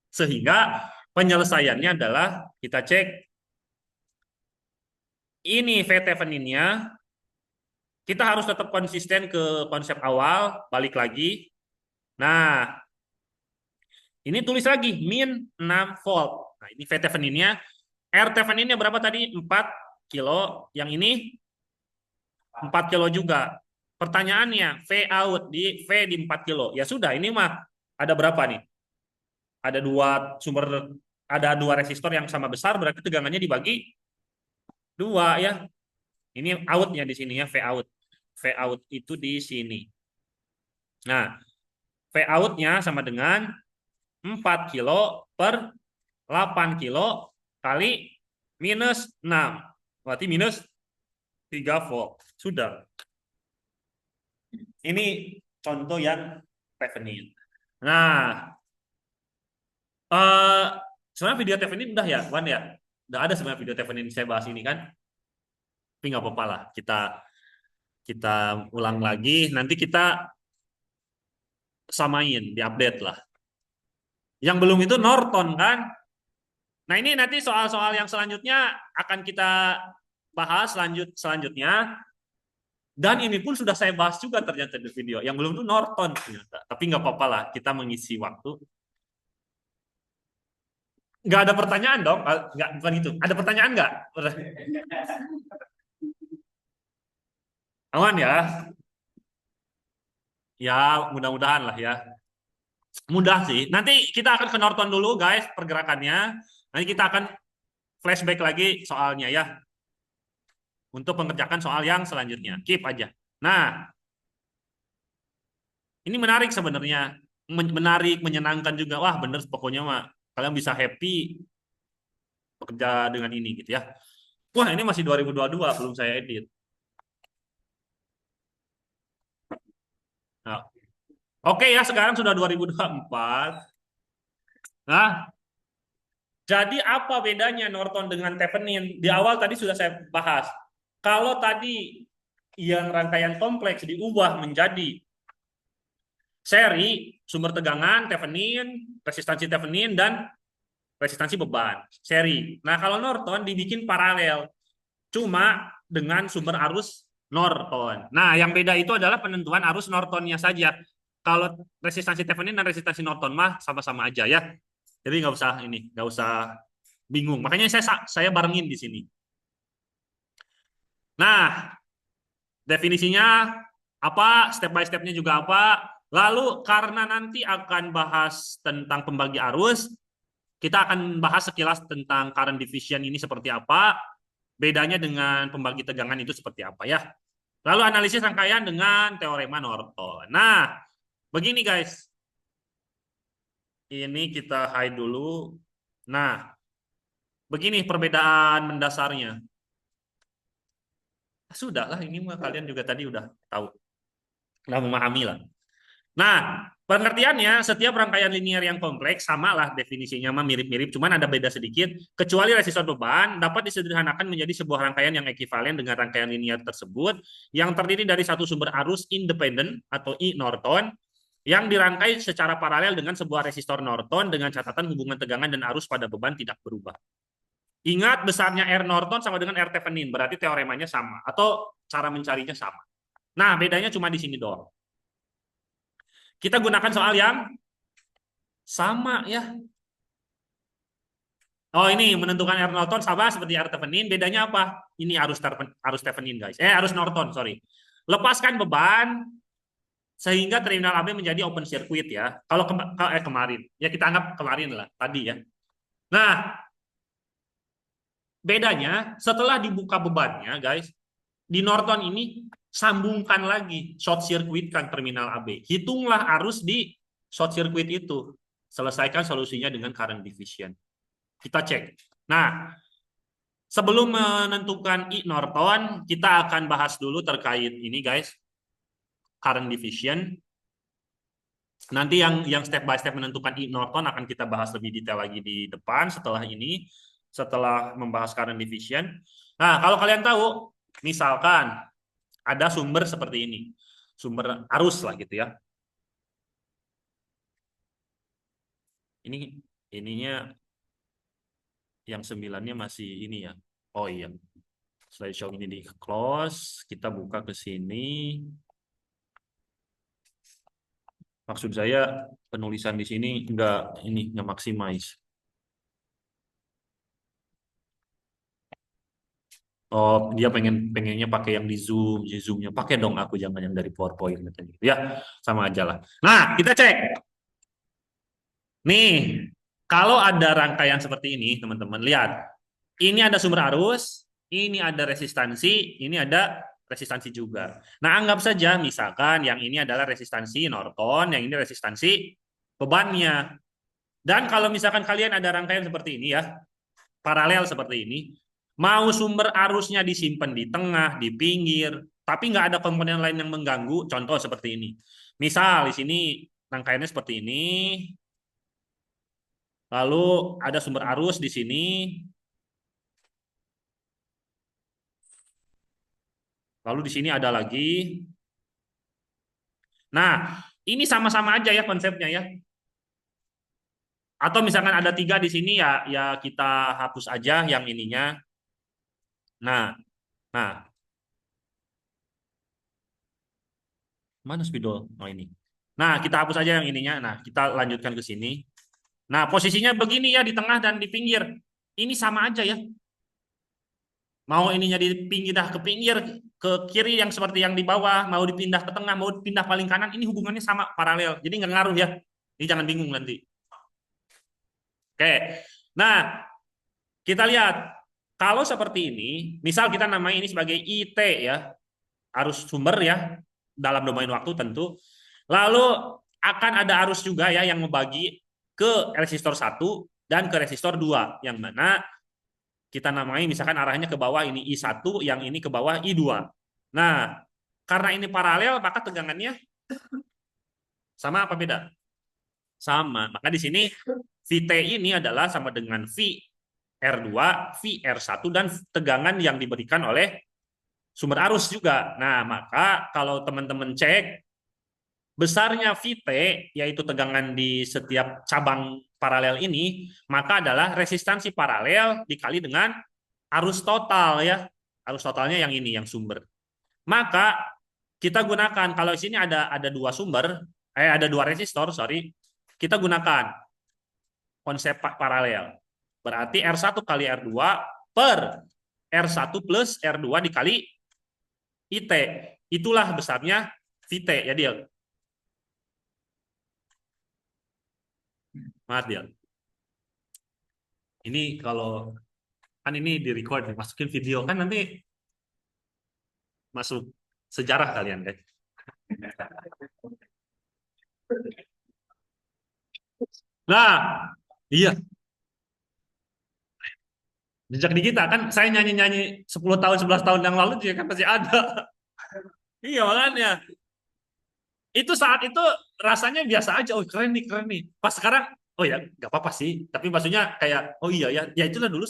Sehingga penyelesaiannya adalah kita cek ini VTheveninnya. Kita harus tetap konsisten ke konsep awal, balik lagi. Nah, ini tulis lagi min 6 volt. Nah, ini VTheveninnya. RTheveninnya berapa tadi? 4 kilo. Yang ini 4 kilo juga. Pertanyaannya, V out di V di 4 kilo. Ya sudah, ini mah ada berapa nih? Ada ada dua resistor yang sama besar, berarti tegangannya dibagi 2 ya. Ini outnya di sini ya, V out. V out itu di sini. Nah, V out-nya sama dengan 4 kilo per 8 kilo kali minus 6. Berarti minus 3 volt. Sudah. Ini contoh yang Thevenin. Nah, eh sebenarnya video Thevenin udah ya, Wan ya. Udah ada sebenarnya video Thevenin saya bahas ini kan. Tapi nggak apa-apa lah. Kita Kita ulang lagi, nanti kita samain, diupdate lah. Yang belum itu Norton kan. Nah ini nanti soal-soal yang selanjutnya akan kita bahas selanjutnya. Dan ini pun sudah saya bahas juga ternyata di video. Yang belum itu Norton ternyata. Tapi nggak apa-apa lah, kita mengisi waktu. Nggak ada pertanyaan dong? Nggak, bukan itu. Ada pertanyaan nggak? Aman ya? Ya, mudah-mudahan lah ya. Mudah sih. Nanti kita akan ke Norton dulu guys, pergerakannya. Nanti kita akan flashback lagi soalnya ya. Untuk mengerjakan soal yang selanjutnya. Keep aja. Nah, ini menarik sebenarnya. Menarik, menyenangkan juga. Wah, bener pokoknya mah. Kalian bisa happy bekerja dengan ini gitu ya. Wah, ini masih 2022, belum saya edit. Nah, oke ya, sekarang sudah 2024. Nah, jadi apa bedanya Norton dengan Thevenin? Di awal tadi sudah saya bahas. Kalau tadi yang rangkaian kompleks diubah menjadi seri, sumber tegangan Thevenin, dan resistansi beban, seri. Nah, kalau Norton dibikin paralel, cuma dengan sumber arus Norton. Nah, yang beda itu adalah penentuan arus Nortonnya saja. Kalau resistansi Thevenin dan resistansi Norton mah sama-sama aja ya. Jadi nggak usah bingung. Makanya saya barengin di sini. Nah, definisinya apa, step by stepnya juga apa. Lalu karena nanti akan bahas tentang pembagi arus, kita akan bahas sekilas tentang current division ini seperti apa, bedanya dengan pembagi tegangan itu seperti apa ya. Lalu analisis rangkaian dengan teorema Norton. Nah, begini guys. Ini kita hide dulu. Nah, begini perbedaan mendasarnya. Sudah lah, ini mah kalian juga tadi udah tahu. Udah memahami lah. Nah, pengertiannya setiap rangkaian linear yang kompleks sama lah definisinya mah mirip-mirip, cuman ada beda sedikit. Kecuali resistor beban dapat disederhanakan menjadi sebuah rangkaian yang ekivalen dengan rangkaian linear tersebut yang terdiri dari satu sumber arus independen atau I Norton yang dirangkai secara paralel dengan sebuah resistor Norton dengan catatan hubungan tegangan dan arus pada beban tidak berubah. Ingat besarnya R Norton sama dengan R Thevenin, berarti teoremanya sama atau cara mencarinya sama. Nah, bedanya cuma di sini doang. Kita gunakan soal yang sama ya. Oh ini menentukan R Norton sama seperti R Thevenin. Bedanya apa? Ini arus Thevenin guys. Arus Norton sorry. Lepaskan beban sehingga terminal AB menjadi open circuit ya. Kalau kemarin ya kita anggap kemarin lah tadi ya. Nah bedanya setelah dibuka bebannya guys di Norton ini sambungkan lagi short circuit kan terminal AB. Hitunglah arus di short circuit itu. Selesaikan solusinya dengan current division. Kita cek. Nah, sebelum menentukan I Norton, kita akan bahas dulu terkait ini guys, current division. Nanti yang step by step menentukan I Norton akan kita bahas lebih detail lagi di depan setelah ini, setelah membahas current division. Nah, kalau kalian tahu, misalkan ada sumber seperti ini, sumber arus lah gitu ya. Ininya yang 9-nya masih ini ya. Oh iya. Slideshow ini di close, kita buka ke sini. Maksud saya penulisan di sini nggak maximize. Oh, dia pengennya pakai yang di zoomnya. Pakai dong aku jangan yang dari PowerPoint katanya. Ya, sama aja lah. Nah, kita cek. Nih, kalau ada rangkaian seperti ini, teman-teman, lihat. Ini ada sumber arus, ini ada resistansi, ini ada resistansi juga. Nah, anggap saja misalkan yang ini adalah resistansi Norton, yang ini resistansi bebannya. Dan kalau misalkan kalian ada rangkaian seperti ini ya, paralel seperti ini, mau sumber arusnya disimpan di tengah, di pinggir, tapi nggak ada komponen lain yang mengganggu, contoh seperti ini. Misal di sini rangkaiannya seperti ini, lalu ada sumber arus di sini, Lalu di sini ada lagi. Nah, ini sama-sama aja ya konsepnya ya. Atau misalkan ada 3 di sini ya, ya kita hapus aja yang ininya. Nah, nah, mana spidol? Oh ini. Nah, kita hapus aja yang ininya. Nah, kita lanjutkan ke sini. Nah, posisinya begini ya di tengah dan di pinggir. Ini sama aja ya. Mau ininya dipindah ke pinggir, ke kiri yang seperti yang di bawah, mau dipindah ke tengah, mau dipindah paling kanan, ini hubungannya sama paralel. Jadi nggak ngaruh ya. Ini jangan bingung nanti. Oke. Nah, kita lihat. Kalau seperti ini, misal kita namai ini sebagai IT ya, arus sumber ya, dalam domain waktu tentu. Lalu akan ada arus juga ya yang membagi ke resistor 1 dan ke resistor 2, yang mana kita namai misalkan arahnya ke bawah ini I1, yang ini ke bawah I2. Nah, karena ini paralel, maka tegangannya sama apa beda? Sama. Maka di sini VT ini adalah sama dengan V R2, V R1, dan tegangan yang diberikan oleh sumber arus juga. Nah, maka kalau teman-teman cek besarnya VT, yaitu tegangan di setiap cabang paralel ini, maka adalah resistansi paralel dikali dengan arus total ya. Arus totalnya yang ini, yang sumber. Maka kita gunakan, kalau di sini ada 2 sumber, ada 2 resistor, sorry, kita gunakan konsep paralel. Berarti R1 kali R2 per R1 plus R2 dikali IT. Itulah besarnya VT ya, Dil. Maaf, Dil. Ini kalau kan ini di record, masukin video kan nanti masuk sejarah kalian kan. Nah, iya, jejak digital kan saya nyanyi-nyanyi 10 tahun 11 tahun yang lalu juga kan masih ada. Iya, makanya itu saat itu rasanya biasa aja. Oh, keren nih, keren nih. Pas sekarang, oh ya, nggak apa-apa sih. Tapi maksudnya kayak, oh iya ya, ya itulah dulu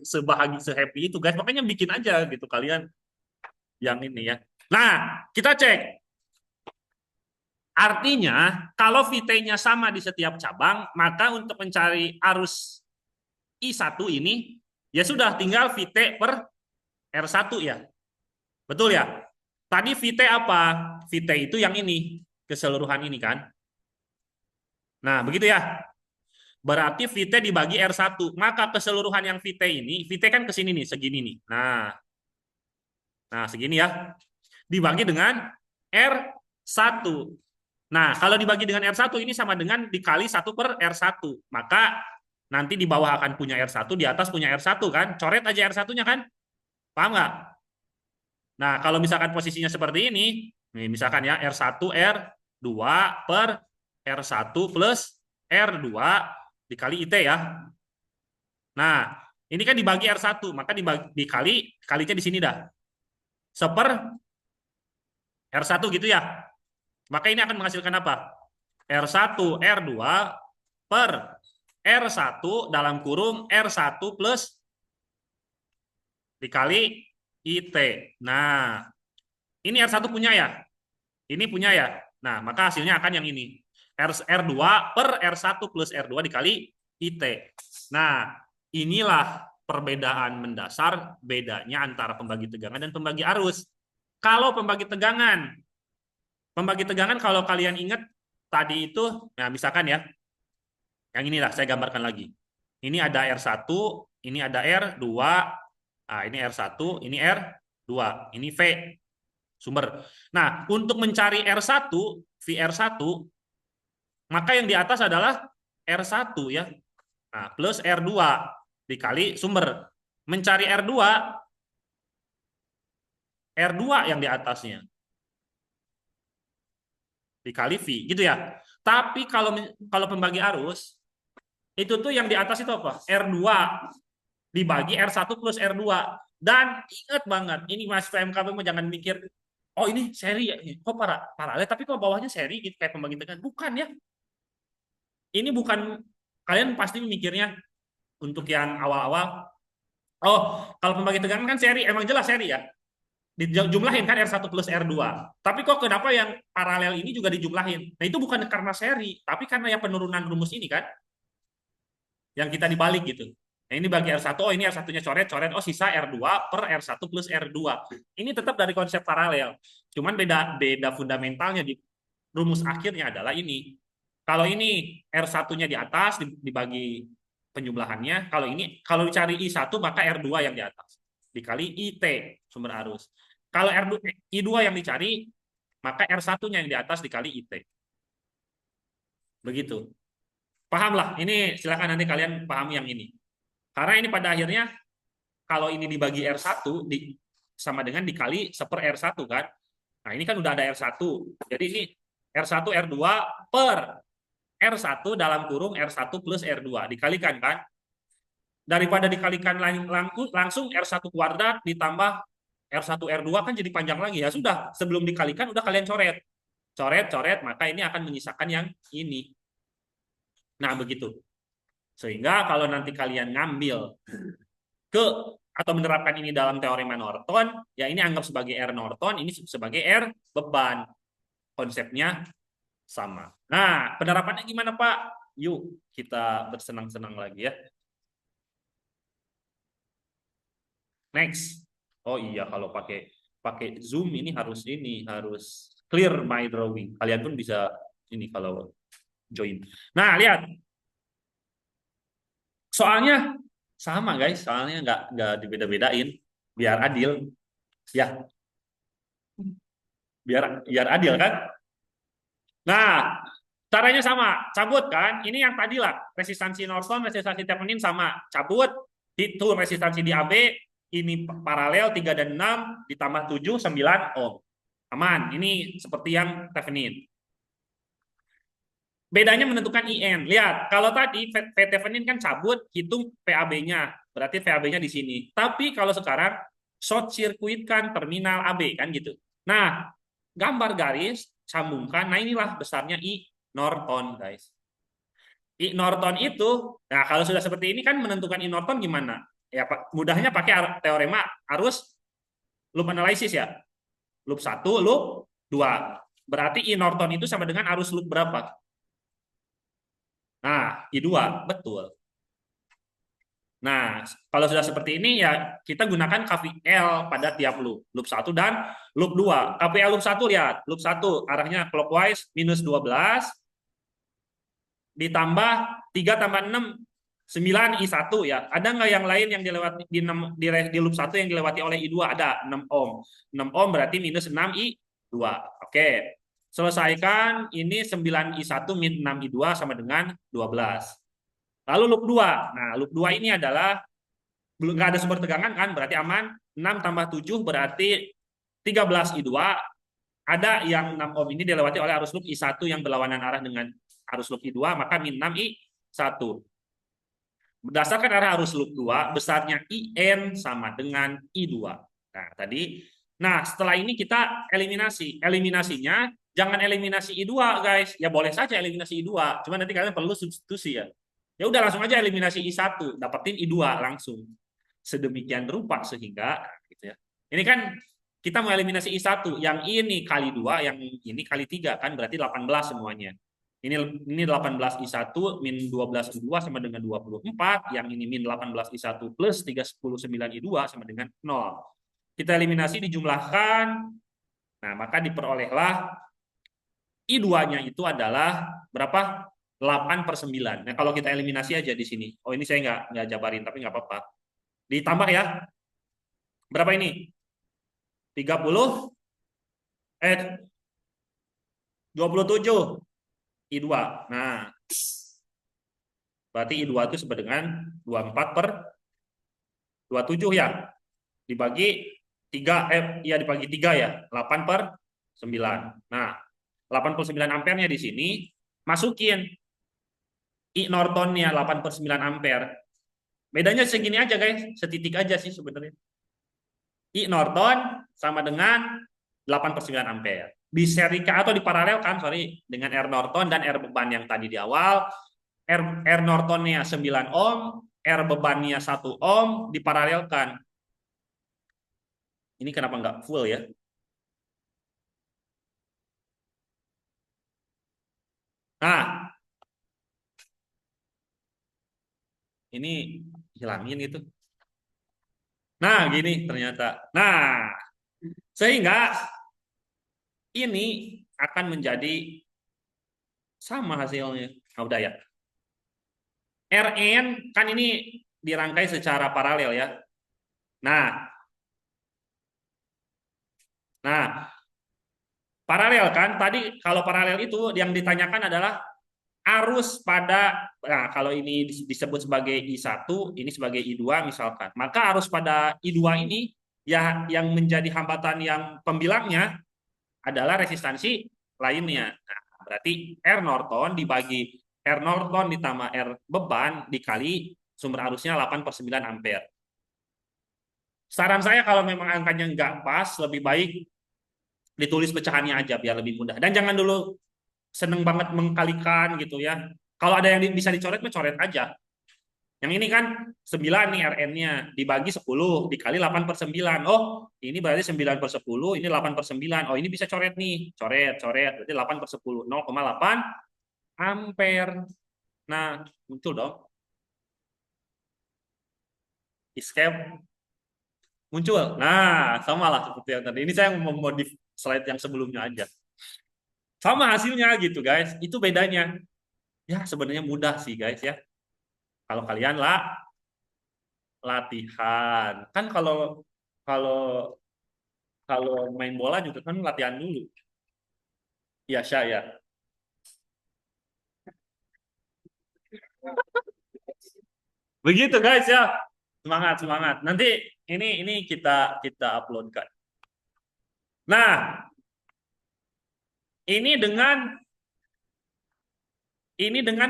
sebahagia, sehappy itu guys. Makanya bikin aja gitu kalian yang ini ya. Nah, kita cek. Artinya, kalau VT-nya sama di setiap cabang, maka untuk mencari arus I1 ini, ya sudah tinggal VT per R1 ya. Betul ya? Tadi VT apa? VT itu yang ini, keseluruhan ini kan. Nah, begitu ya. Berarti VT dibagi R1. Maka keseluruhan yang VT ini, VT kan ke sini nih, segini nih. Nah, segini ya. Dibagi dengan R1. Nah, kalau dibagi dengan R1 ini sama dengan dikali 1 per R1. Maka nanti di bawah akan punya R1, di atas punya R1 kan. Coret aja R1-nya kan. Paham nggak? Nah, kalau misalkan posisinya seperti ini, nih misalkan ya R1 R2 per R1 plus R2 dikali IT ya. Nah, ini kan dibagi R1, maka dikalinya di sini dah. Seper R1 gitu ya. Maka ini akan menghasilkan apa? R1 R2 per R1 dalam kurung R1 plus dikali IT. Nah, ini R1 punya ya? Ini punya ya? Nah, maka hasilnya akan yang ini. R2 per R1 plus R2 dikali IT. Nah, inilah perbedaan mendasar bedanya antara pembagi tegangan dan pembagi arus. Kalau pembagi tegangan kalau kalian ingat tadi itu, nah misalkan ya, yang inilah saya gambarkan lagi. Ini ada R1, ini ada R2, nah, ini R1, ini R2, ini V sumber. Nah, untuk mencari R1, VR1, maka yang di atas adalah R1 ya. Nah, plus R2 dikali sumber. Mencari R2, R2 yang di atasnya dikali V gitu ya. Tapi kalau pembagi arus itu tuh yang di atas itu apa? R2 dibagi R1 plus R2. Dan ingat banget, ini Mas PMKP jangan mikir, oh ini seri ya, kok paralel, tapi kok bawahnya seri gitu kayak pembagi tegangan. Bukan ya. Ini bukan, kalian pasti mikirnya untuk yang awal-awal, oh kalau pembagi tegangan kan seri, emang jelas seri ya. dijumlahin kan R1 plus R2. Tapi kok kenapa yang paralel ini juga dijumlahin? Nah, itu bukan karena seri, tapi karena ya penurunan rumus ini kan, yang kita dibalik gitu. Nah, ini bagi R1, oh ini R1-nya coret-coret, oh sisa R2 per R1 plus R2. Ini tetap dari konsep paralel. Cuman beda fundamentalnya di rumus akhirnya adalah ini. Kalau ini R1-nya di atas dibagi penjumlahannya, kalau dicari I1 maka R2 yang di atas dikali IT sumber arus. Kalau I2 yang dicari maka R1-nya yang di atas dikali IT. Begitu. Paham lah, ini silakan nanti kalian pahami yang ini. Karena ini pada akhirnya kalau ini dibagi R1 sama dengan dikali seper R1 kan. Nah, ini kan udah ada R1. Jadi ini R1 R2 per R1 dalam kurung R1 plus R2 dikalikan kan. Daripada dikalikan langsung R1 kuadrat ditambah R1 R2 kan jadi panjang lagi. Ya sudah, sebelum dikalikan udah kalian coret. Coret, maka ini akan menyisakan yang ini. Nah, begitu. Sehingga kalau nanti kalian ngambil ke atau menerapkan ini dalam teorema Norton, ya ini anggap sebagai R Norton, ini sebagai R beban. Konsepnya sama. Nah, penerapannya gimana, Pak? Yuk, kita bersenang-senang lagi ya. Next. Oh iya, kalau pakai Zoom ini harus clear my drawing. Kalian pun bisa ini kalau join. Nah, lihat. Soalnya sama guys, soalnya nggak dibeda-bedain biar adil. Ya, biar adil kan? Nah, caranya sama, cabut kan? Ini yang tadi lah, resistansi Norton, resistansi Thevenin sama, cabut. Itu resistansi di AB, ini paralel 3 dan 6 ditambah 7 9 ohm. Aman. Ini seperti yang Thevenin. Bedanya menentukan IN. Lihat, kalau tadi V Thevenin kan cabut, hitung PAB-nya. Berarti VAB-nya di sini. Tapi kalau sekarang short circuit kan terminal AB kan gitu. Nah, gambar garis, sambungkan. Nah, inilah besarnya I Norton, guys. I Norton itu, nah kalau sudah seperti ini kan menentukan I Norton gimana? Ya, mudahnya pakai teorema arus loop analysis ya. Loop 1, loop 2. Berarti I Norton itu sama dengan arus loop berapa? Nah, I2, betul. Nah, kalau sudah seperti ini ya kita gunakan KVL pada tiap loop. Loop 1 dan loop 2. KVL loop 1 lihat, loop 1 arahnya clockwise minus 12 ditambah 3 tambah 6 9 I1 ya. Ada nggak yang lain yang dilewati di loop 1 yang dilewati oleh I2? Ada 6 ohm. 6 ohm berarti minus 6 I2. Oke. Selesaikan ini 9 I1 min 6 I2 sama dengan 12. Lalu loop 2. Nah, loop 2 ini adalah belum nggak ada sumber tegangan kan, berarti aman. 6 tambah 7 berarti 13 I2. Ada yang 6 ohm ini dilewati oleh arus loop I1 yang berlawanan arah dengan arus loop I2, maka min 6 I1. Berdasarkan arah arus loop 2, besarnya IN sama dengan I2. Nah, tadi. Nah, setelah ini kita eliminasi. Eliminasinya jangan eliminasi I2, guys. Ya boleh saja eliminasi I2, cuma nanti kalian perlu substitusi ya. Ya udah langsung aja eliminasi I1, dapetin I2 langsung. Sedemikian rupa sehingga gitu ya. Ini kan kita mau eliminasi I1, yang ini kali 2, yang ini kali 3 kan berarti 18 semuanya. Ini 18 I1 min 12 I2 sama dengan 24, yang ini min 18 I1 plus 3 10 9 I2 sama dengan 0. Kita eliminasi dijumlahkan. Nah, maka diperolehlah I2-nya itu adalah berapa? 8/9. Nah, kalau kita eliminasi aja di sini. Oh, ini saya nggak jabarin, tapi nggak apa-apa. Ditambah ya. Berapa ini? 30, 27 I2. Nah, berarti I2 itu sama dengan 24/27 ya. Dibagi 3, ya dibagi 3 ya. 8/9. Nah, 89 ampernya di sini. Masukin I Nortonnya 8/9 ampere. Bedanya segini aja guys, setitik aja sih sebenarnya. I Norton sama dengan 8/9 ampere. Diserikan atau diparalelkan, dengan R Norton dan R beban yang tadi di awal. R Nortonnya 9 ohm, R bebannya 1 ohm, diparalelkan. Ini kenapa nggak full ya? Nah, ini hilangin itu. Nah, gini ternyata. Nah, sehingga ini akan menjadi sama hasilnya. Nah, udah ya. Rn kan ini dirangkai secara paralel ya. Nah, nah, paralel kan? Tadi kalau paralel itu yang ditanyakan adalah arus pada, nah kalau ini disebut sebagai I1, ini sebagai I2 misalkan. Maka arus pada I2 ini ya yang menjadi hambatan yang pembilangnya adalah resistansi lainnya. Nah, berarti R Norton dibagi R Norton ditambah R beban dikali sumber arusnya 8/9 ampere. Saran saya kalau memang angkanya nggak pas, lebih baik ditulis pecahannya aja biar lebih mudah. Dan jangan dulu seneng banget mengkalikan gitu ya. Kalau ada yang bisa dicoret, coret aja. Yang ini kan 9 nih RN-nya, dibagi 10, dikali 8/9. Oh, ini berarti 9/10, ini 8/9. Oh, ini bisa coret nih. Coret, coret. Berarti 8/10. 0,8 ampere. Nah, muncul dong. Escape muncul. Nah, sama lah seperti yang tadi. Ini saya memodif slide yang sebelumnya aja. Sama hasilnya gitu, guys. Itu bedanya. Ya, sebenarnya mudah sih, guys ya. Kalau kalian lah latihan. Kan kalau kalau kalau main bola juga kan latihan dulu. Ya, Syah ya. Begitu, guys ya. Semangat, semangat. Nanti ini kita kita uploadkan. Nah, ini dengan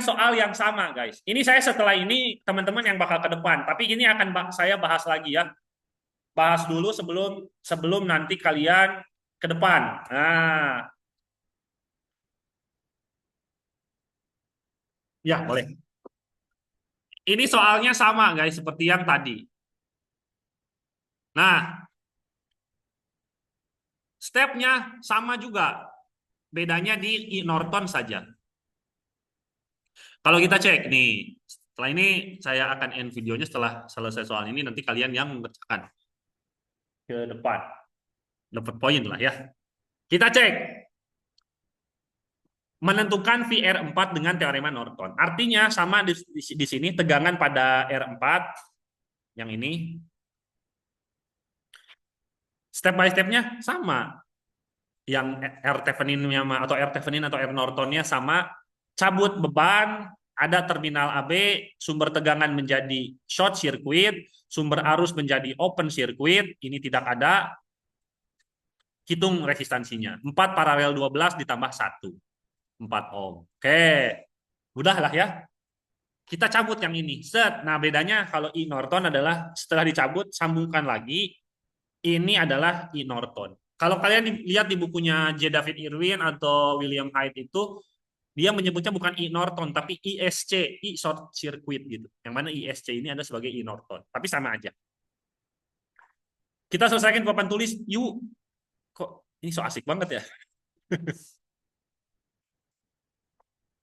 soal yang sama, guys. Ini saya setelah ini teman-teman yang bakal ke depan, tapi ini akan saya bahas lagi ya. Bahas dulu sebelum sebelum nanti kalian ke depan. Nah, ya boleh. Ini soalnya sama, guys, seperti yang tadi. Nah, stepnya sama juga. Bedanya di I Norton saja. Kalau kita cek nih, setelah ini saya akan end videonya setelah selesai soal ini, nanti kalian yang mengerjakan ke depan. Dapat poin lah ya. Kita cek. Menentukan VR4 dengan teorema Norton. Artinya sama di sini tegangan pada R4 yang ini step by stepnya sama. Yang R Thevenin atau R Thevenin atau R Nortonnya sama. Cabut beban, ada terminal AB, sumber tegangan menjadi short circuit, sumber arus menjadi open circuit, ini tidak ada. Hitung resistansinya. 4 paralel 12 ditambah 1. 4 ohm. Oke. Mudah lah ya. Kita cabut yang ini. Set. Nah, bedanya kalau I Norton adalah setelah dicabut, sambungkan lagi. Ini adalah I Norton. Kalau kalian lihat di bukunya J. David Irwin atau William Hyde itu, dia menyebutnya bukan I Norton, tapi ISC, I short circuit gitu. Yang mana ISC ini ada sebagai I Norton. Tapi sama aja. Kita selesaikan papan tulis. Yuk. Kok ini so asik banget ya?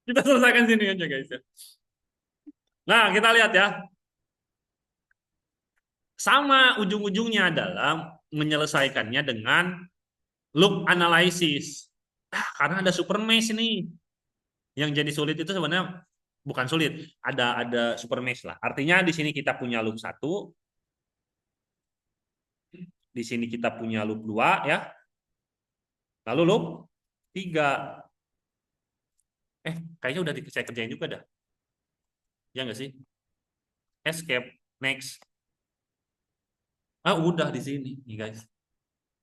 Kita selesaikan sini aja, guys ya. Nah, kita lihat ya. Sama ujung-ujungnya adalah menyelesaikannya dengan loop analysis. Karena ada super mesh nih. Yang jadi sulit itu sebenarnya bukan sulit, ada super mesh lah. Artinya di sini kita punya loop 1, di sini kita punya loop 2 ya. Lalu loop 3. Kayaknya udah saya kerjain juga dah. Ya nggak sih? Escape, next. Udah di sini nih guys.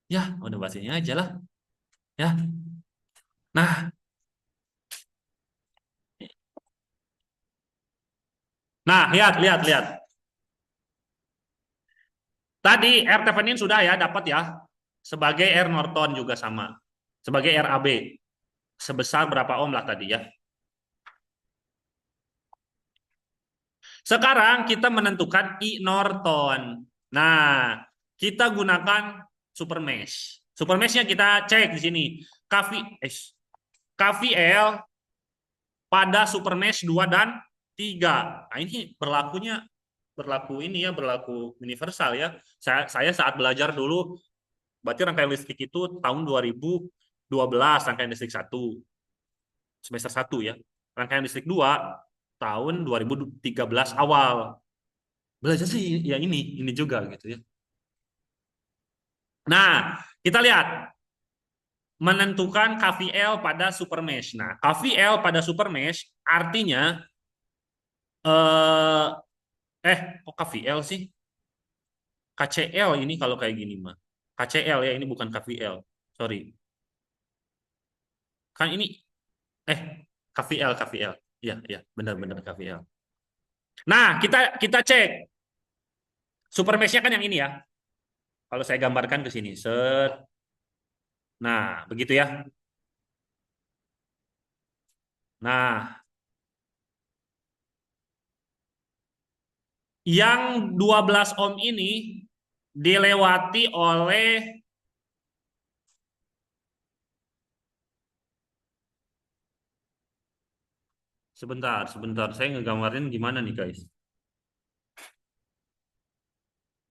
Ya, udah bahasanya aja lah. Ya. Nah, lihat, lihat, lihat. Tadi R Thevenin sudah ya dapat ya. Sebagai R Norton juga sama. Sebagai RAB. Sebesar berapa ohm lah tadi ya. Sekarang kita menentukan I Norton. Nah, kita gunakan supermesh. Supermeshnya kita cek di sini. KVL pada supermesh 2 dan 3. Nah, ini berlaku ini ya, berlaku universal ya. Saya saat belajar dulu, berarti rangkaian listrik itu tahun 2012 rangkaian listrik 1 semester 1 ya. Rangkaian listrik 2 tahun 2013 awal. Belajar sih ya ini juga gitu ya. Nah, kita lihat menentukan KVL pada supermesh. Nah, KVL pada supermesh artinya kok KVL sih? KCL ini kalau kayak gini mah. KCL ya, ini bukan KVL. Sorry. Kan ini eh KVL. Ya, ya, benar-benar KVL. Nah, kita cek supermeshnya kan yang ini ya. Kalau saya gambarkan ke sini, set. Nah, begitu ya. Nah, yang 12 ohm ini dilewati oleh sebentar. Saya ngegambarin gimana nih, guys.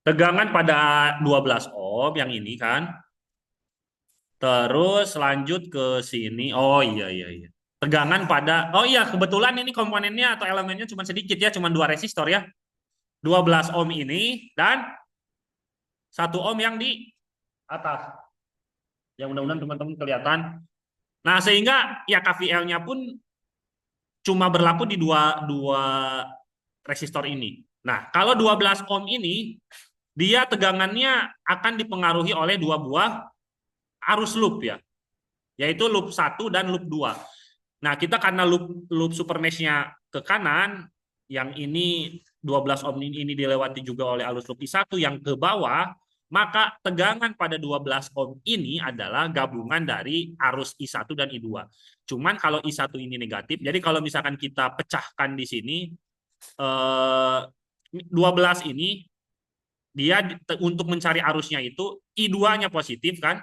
Tegangan pada 12 ohm yang ini kan. Terus lanjut ke sini. Oh iya. Tegangan pada oh iya, kebetulan ini komponennya atau elemennya cuma sedikit ya, cuma 2 resistor ya. 12 ohm ini dan 1 ohm yang di atas. Yang mudah-mudahan teman-teman kelihatan. Nah, sehingga ya KVL-nya pun cuma berlaku di dua resistor ini. Nah, kalau 12 ohm ini dia tegangannya akan dipengaruhi oleh 2 buah arus loop ya, yaitu loop 1 dan loop 2. Nah, kita karena loop supermesh-nya ke kanan, yang ini 12 ohm ini dilewati juga oleh arus loop I1 yang ke bawah, maka tegangan pada 12 ohm ini adalah gabungan dari arus I1 dan I2. Cuman kalau I1 ini negatif, jadi kalau misalkan kita pecahkan di sini, 12 ini, dia untuk mencari arusnya itu, I2-nya positif kan,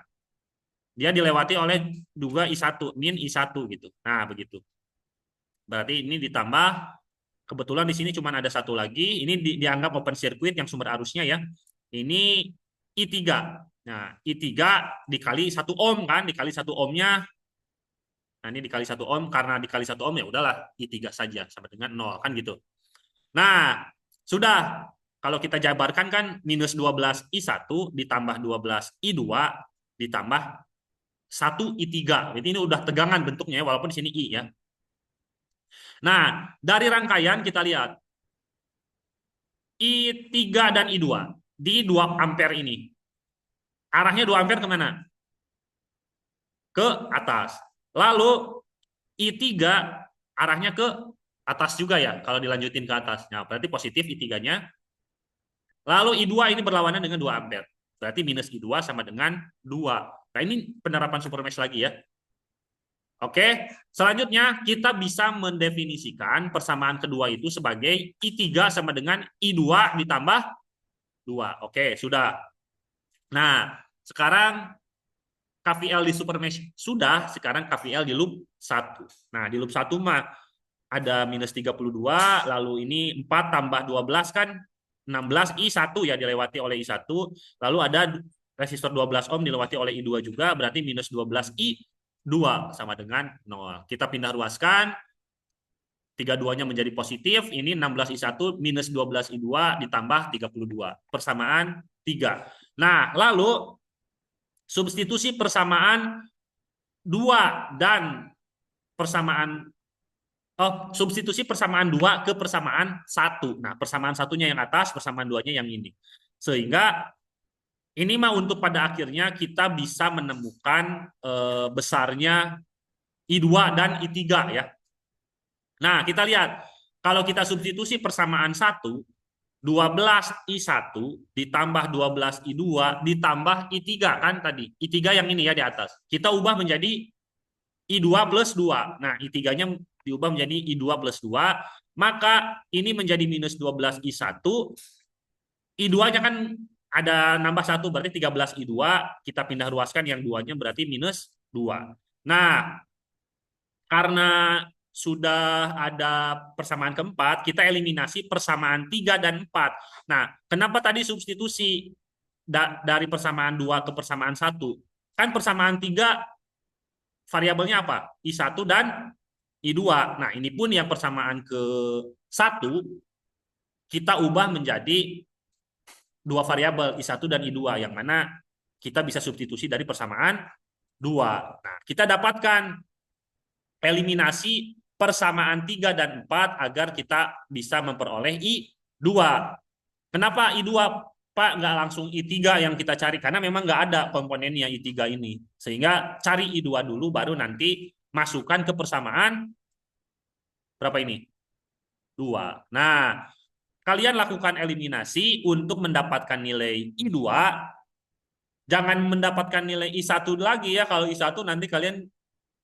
dia dilewati oleh 2 I1, min I1 gitu. Nah, begitu. Berarti ini ditambah, kebetulan di sini cuma ada satu lagi, ini dianggap open circuit yang sumber arusnya ya. Ini I3. Nah, I3 dikali 1 ohm kan, dikali 1 ohmnya. Nah, ini dikali 1 ohm, karena dikali 1 ohm ya udahlah I3 saja sama dengan 0 kan gitu. Nah, sudah. Kalau kita jabarkan kan minus 12 I1 ditambah 12 I2 ditambah 1 I3. Ini udah tegangan bentuknya walaupun di sini I ya. Nah, dari rangkaian kita lihat I3 dan I2 di 2 ampere ini. Arahnya 2 ampere kemana? Ke atas. Lalu I3 arahnya ke atas juga ya, kalau dilanjutin ke atas. Nah, berarti positif I3-nya. Lalu I2 ini berlawanan dengan 2 ampere. Berarti minus I2 sama dengan 2. Nah, ini penerapan supermesh lagi ya. Oke, selanjutnya kita bisa mendefinisikan persamaan kedua itu sebagai I3 sama dengan I2 ditambah 2. Oke, sudah. Nah, sekarang KVL di supermesh sudah, sekarang KVL di loop 1. Nah, di loop 1 mah ada minus 32, lalu ini 4 tambah 12 kan 16 I1 ya dilewati oleh I1, lalu ada resistor 12 ohm dilewati oleh I2 juga, berarti minus 12 I2 sama dengan 0. Kita pindah ruaskan, 32-nya menjadi positif, ini 16 I1 minus 12 I2 ditambah 32, persamaan 3. Nah, lalu substitusi persamaan 2 dan persamaan substitusi persamaan 2 ke persamaan 1. Nah, persamaan satunya yang atas, persamaan 2-nya yang ini. Sehingga ini mah untuk pada akhirnya kita bisa menemukan besarnya I2 dan I3 ya. Nah, kita lihat kalau kita substitusi persamaan 1, 12 I1 ditambah 12 I2 ditambah I3 kan tadi. I3 yang ini ya di atas. Kita ubah menjadi I2 plus 2. Nah, I3-nya diubah menjadi I2 plus 2. Maka ini menjadi minus 12 I1. I2-nya kan ada nambah satu berarti 13I2, kita pindah ruaskan yang duanya berarti minus 2. Nah, karena sudah ada persamaan keempat, kita eliminasi persamaan 3 dan 4. Nah, kenapa tadi substitusi dari persamaan 2 ke persamaan 1? Kan persamaan 3 variabelnya apa? I1 dan I2. Nah, ini pun yang persamaan ke 1 kita ubah menjadi dua variabel I1 dan I2 yang mana kita bisa substitusi dari persamaan 2. Nah, kita dapatkan eliminasi persamaan 3 dan 4 agar kita bisa memperoleh I2. Kenapa I2, Pak, nggak langsung I3 yang kita cari? Karena memang nggak ada komponennya I3 ini. Sehingga cari I2 dulu, baru nanti masukkan ke persamaan berapa ini? 2. Nah, kalian lakukan eliminasi untuk mendapatkan nilai I2. Jangan mendapatkan nilai I1 lagi ya. Kalau I1 nanti kalian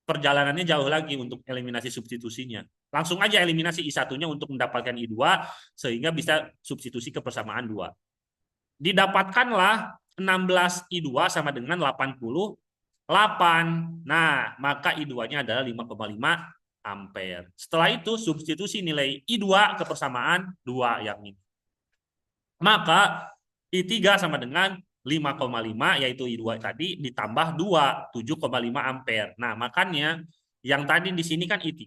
perjalanannya jauh lagi untuk eliminasi substitusinya. Langsung aja eliminasi I1-nya untuk mendapatkan I2 sehingga bisa substitusi ke persamaan 2. Didapatkanlah 16 I2 sama dengan 88. Nah, maka I2-nya adalah 5,5 ampere. Setelah itu substitusi nilai I2 ke persamaan 2 yang ini. Maka I3 sama dengan 5,5 yaitu I2 tadi ditambah 2, 7,5 ampere. Nah, makanya yang tadi di sini kan I3.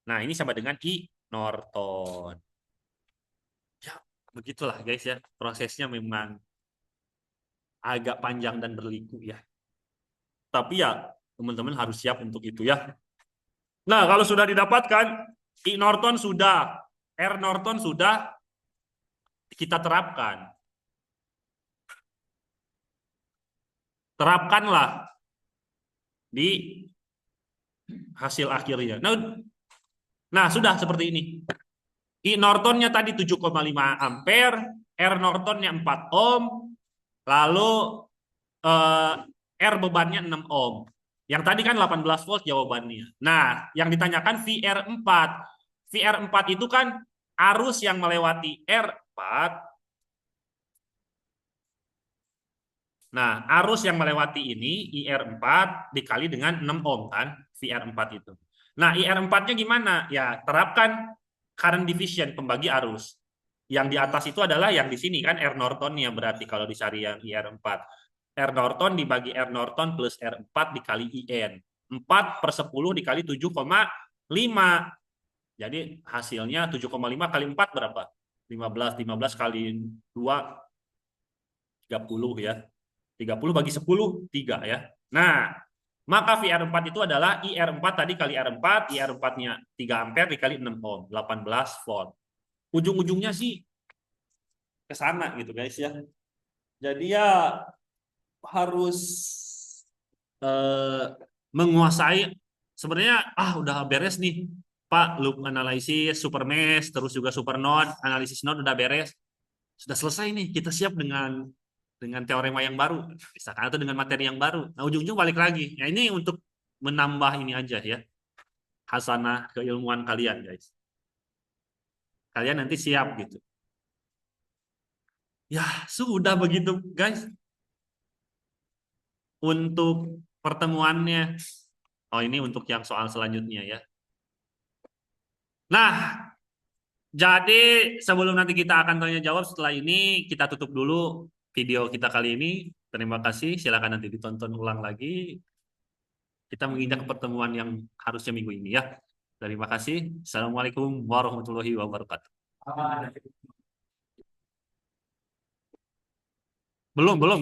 Nah, ini sama dengan I Norton. Ya, begitulah guys ya. Prosesnya memang agak panjang dan berliku ya. Tapi ya teman-teman harus siap untuk itu ya. Nah, kalau sudah didapatkan I Norton sudah, R Norton sudah kita terapkan. Terapkanlah di hasil akhirnya. Nah, sudah seperti ini. I Nortonnya tadi 7,5 ampere, R Nortonnya 4 ohm, lalu eh, R bebannya 6 ohm. Yang tadi kan 18 volt jawabannya. Nah, yang ditanyakan VR4. VR4 itu kan arus yang melewati R4. Nah, arus yang melewati ini IR4 dikali dengan 6 ohm kan, VR4 itu. Nah, IR4-nya gimana? Ya, terapkan current division, pembagi arus. Yang di atas itu adalah yang di sini kan R Norton-nya berarti kalau dicari yang IR4. R Norton dibagi R Norton plus R4 dikali IN. 4 per 10 dikali 7,5. Jadi hasilnya 7,5 kali 4 berapa? 15. 15 kali 2, 30 ya. 30 bagi 10, 3 ya. Nah, maka VR4 itu adalah IR4 tadi kali R4, IR4-nya 3 ampere dikali 6 ohm, 18 volt. Ujung-ujungnya sih ke sana gitu guys ya. Jadi ya harus menguasai sebenarnya udah beres nih Pak, loop analisis, super mesh, terus juga super node, analisis node udah beres. Sudah selesai nih, kita siap dengan teorema yang baru, misalkan atau dengan materi yang baru. Nah, ujung-ujung balik lagi. Nah, ini untuk menambah ini aja ya, hasanah keilmuan kalian, guys. Kalian nanti siap gitu. Ya, sudah begitu, guys. Untuk pertemuannya. Oh, ini untuk yang soal selanjutnya ya. Nah, jadi sebelum nanti kita akan tanya jawab setelah ini, kita tutup dulu video kita kali ini. Terima kasih, silakan nanti ditonton ulang lagi. Kita menginjak pertemuan yang harusnya minggu ini ya. Terima kasih. Assalamualaikum warahmatullahi wabarakatuh. Belum, belum.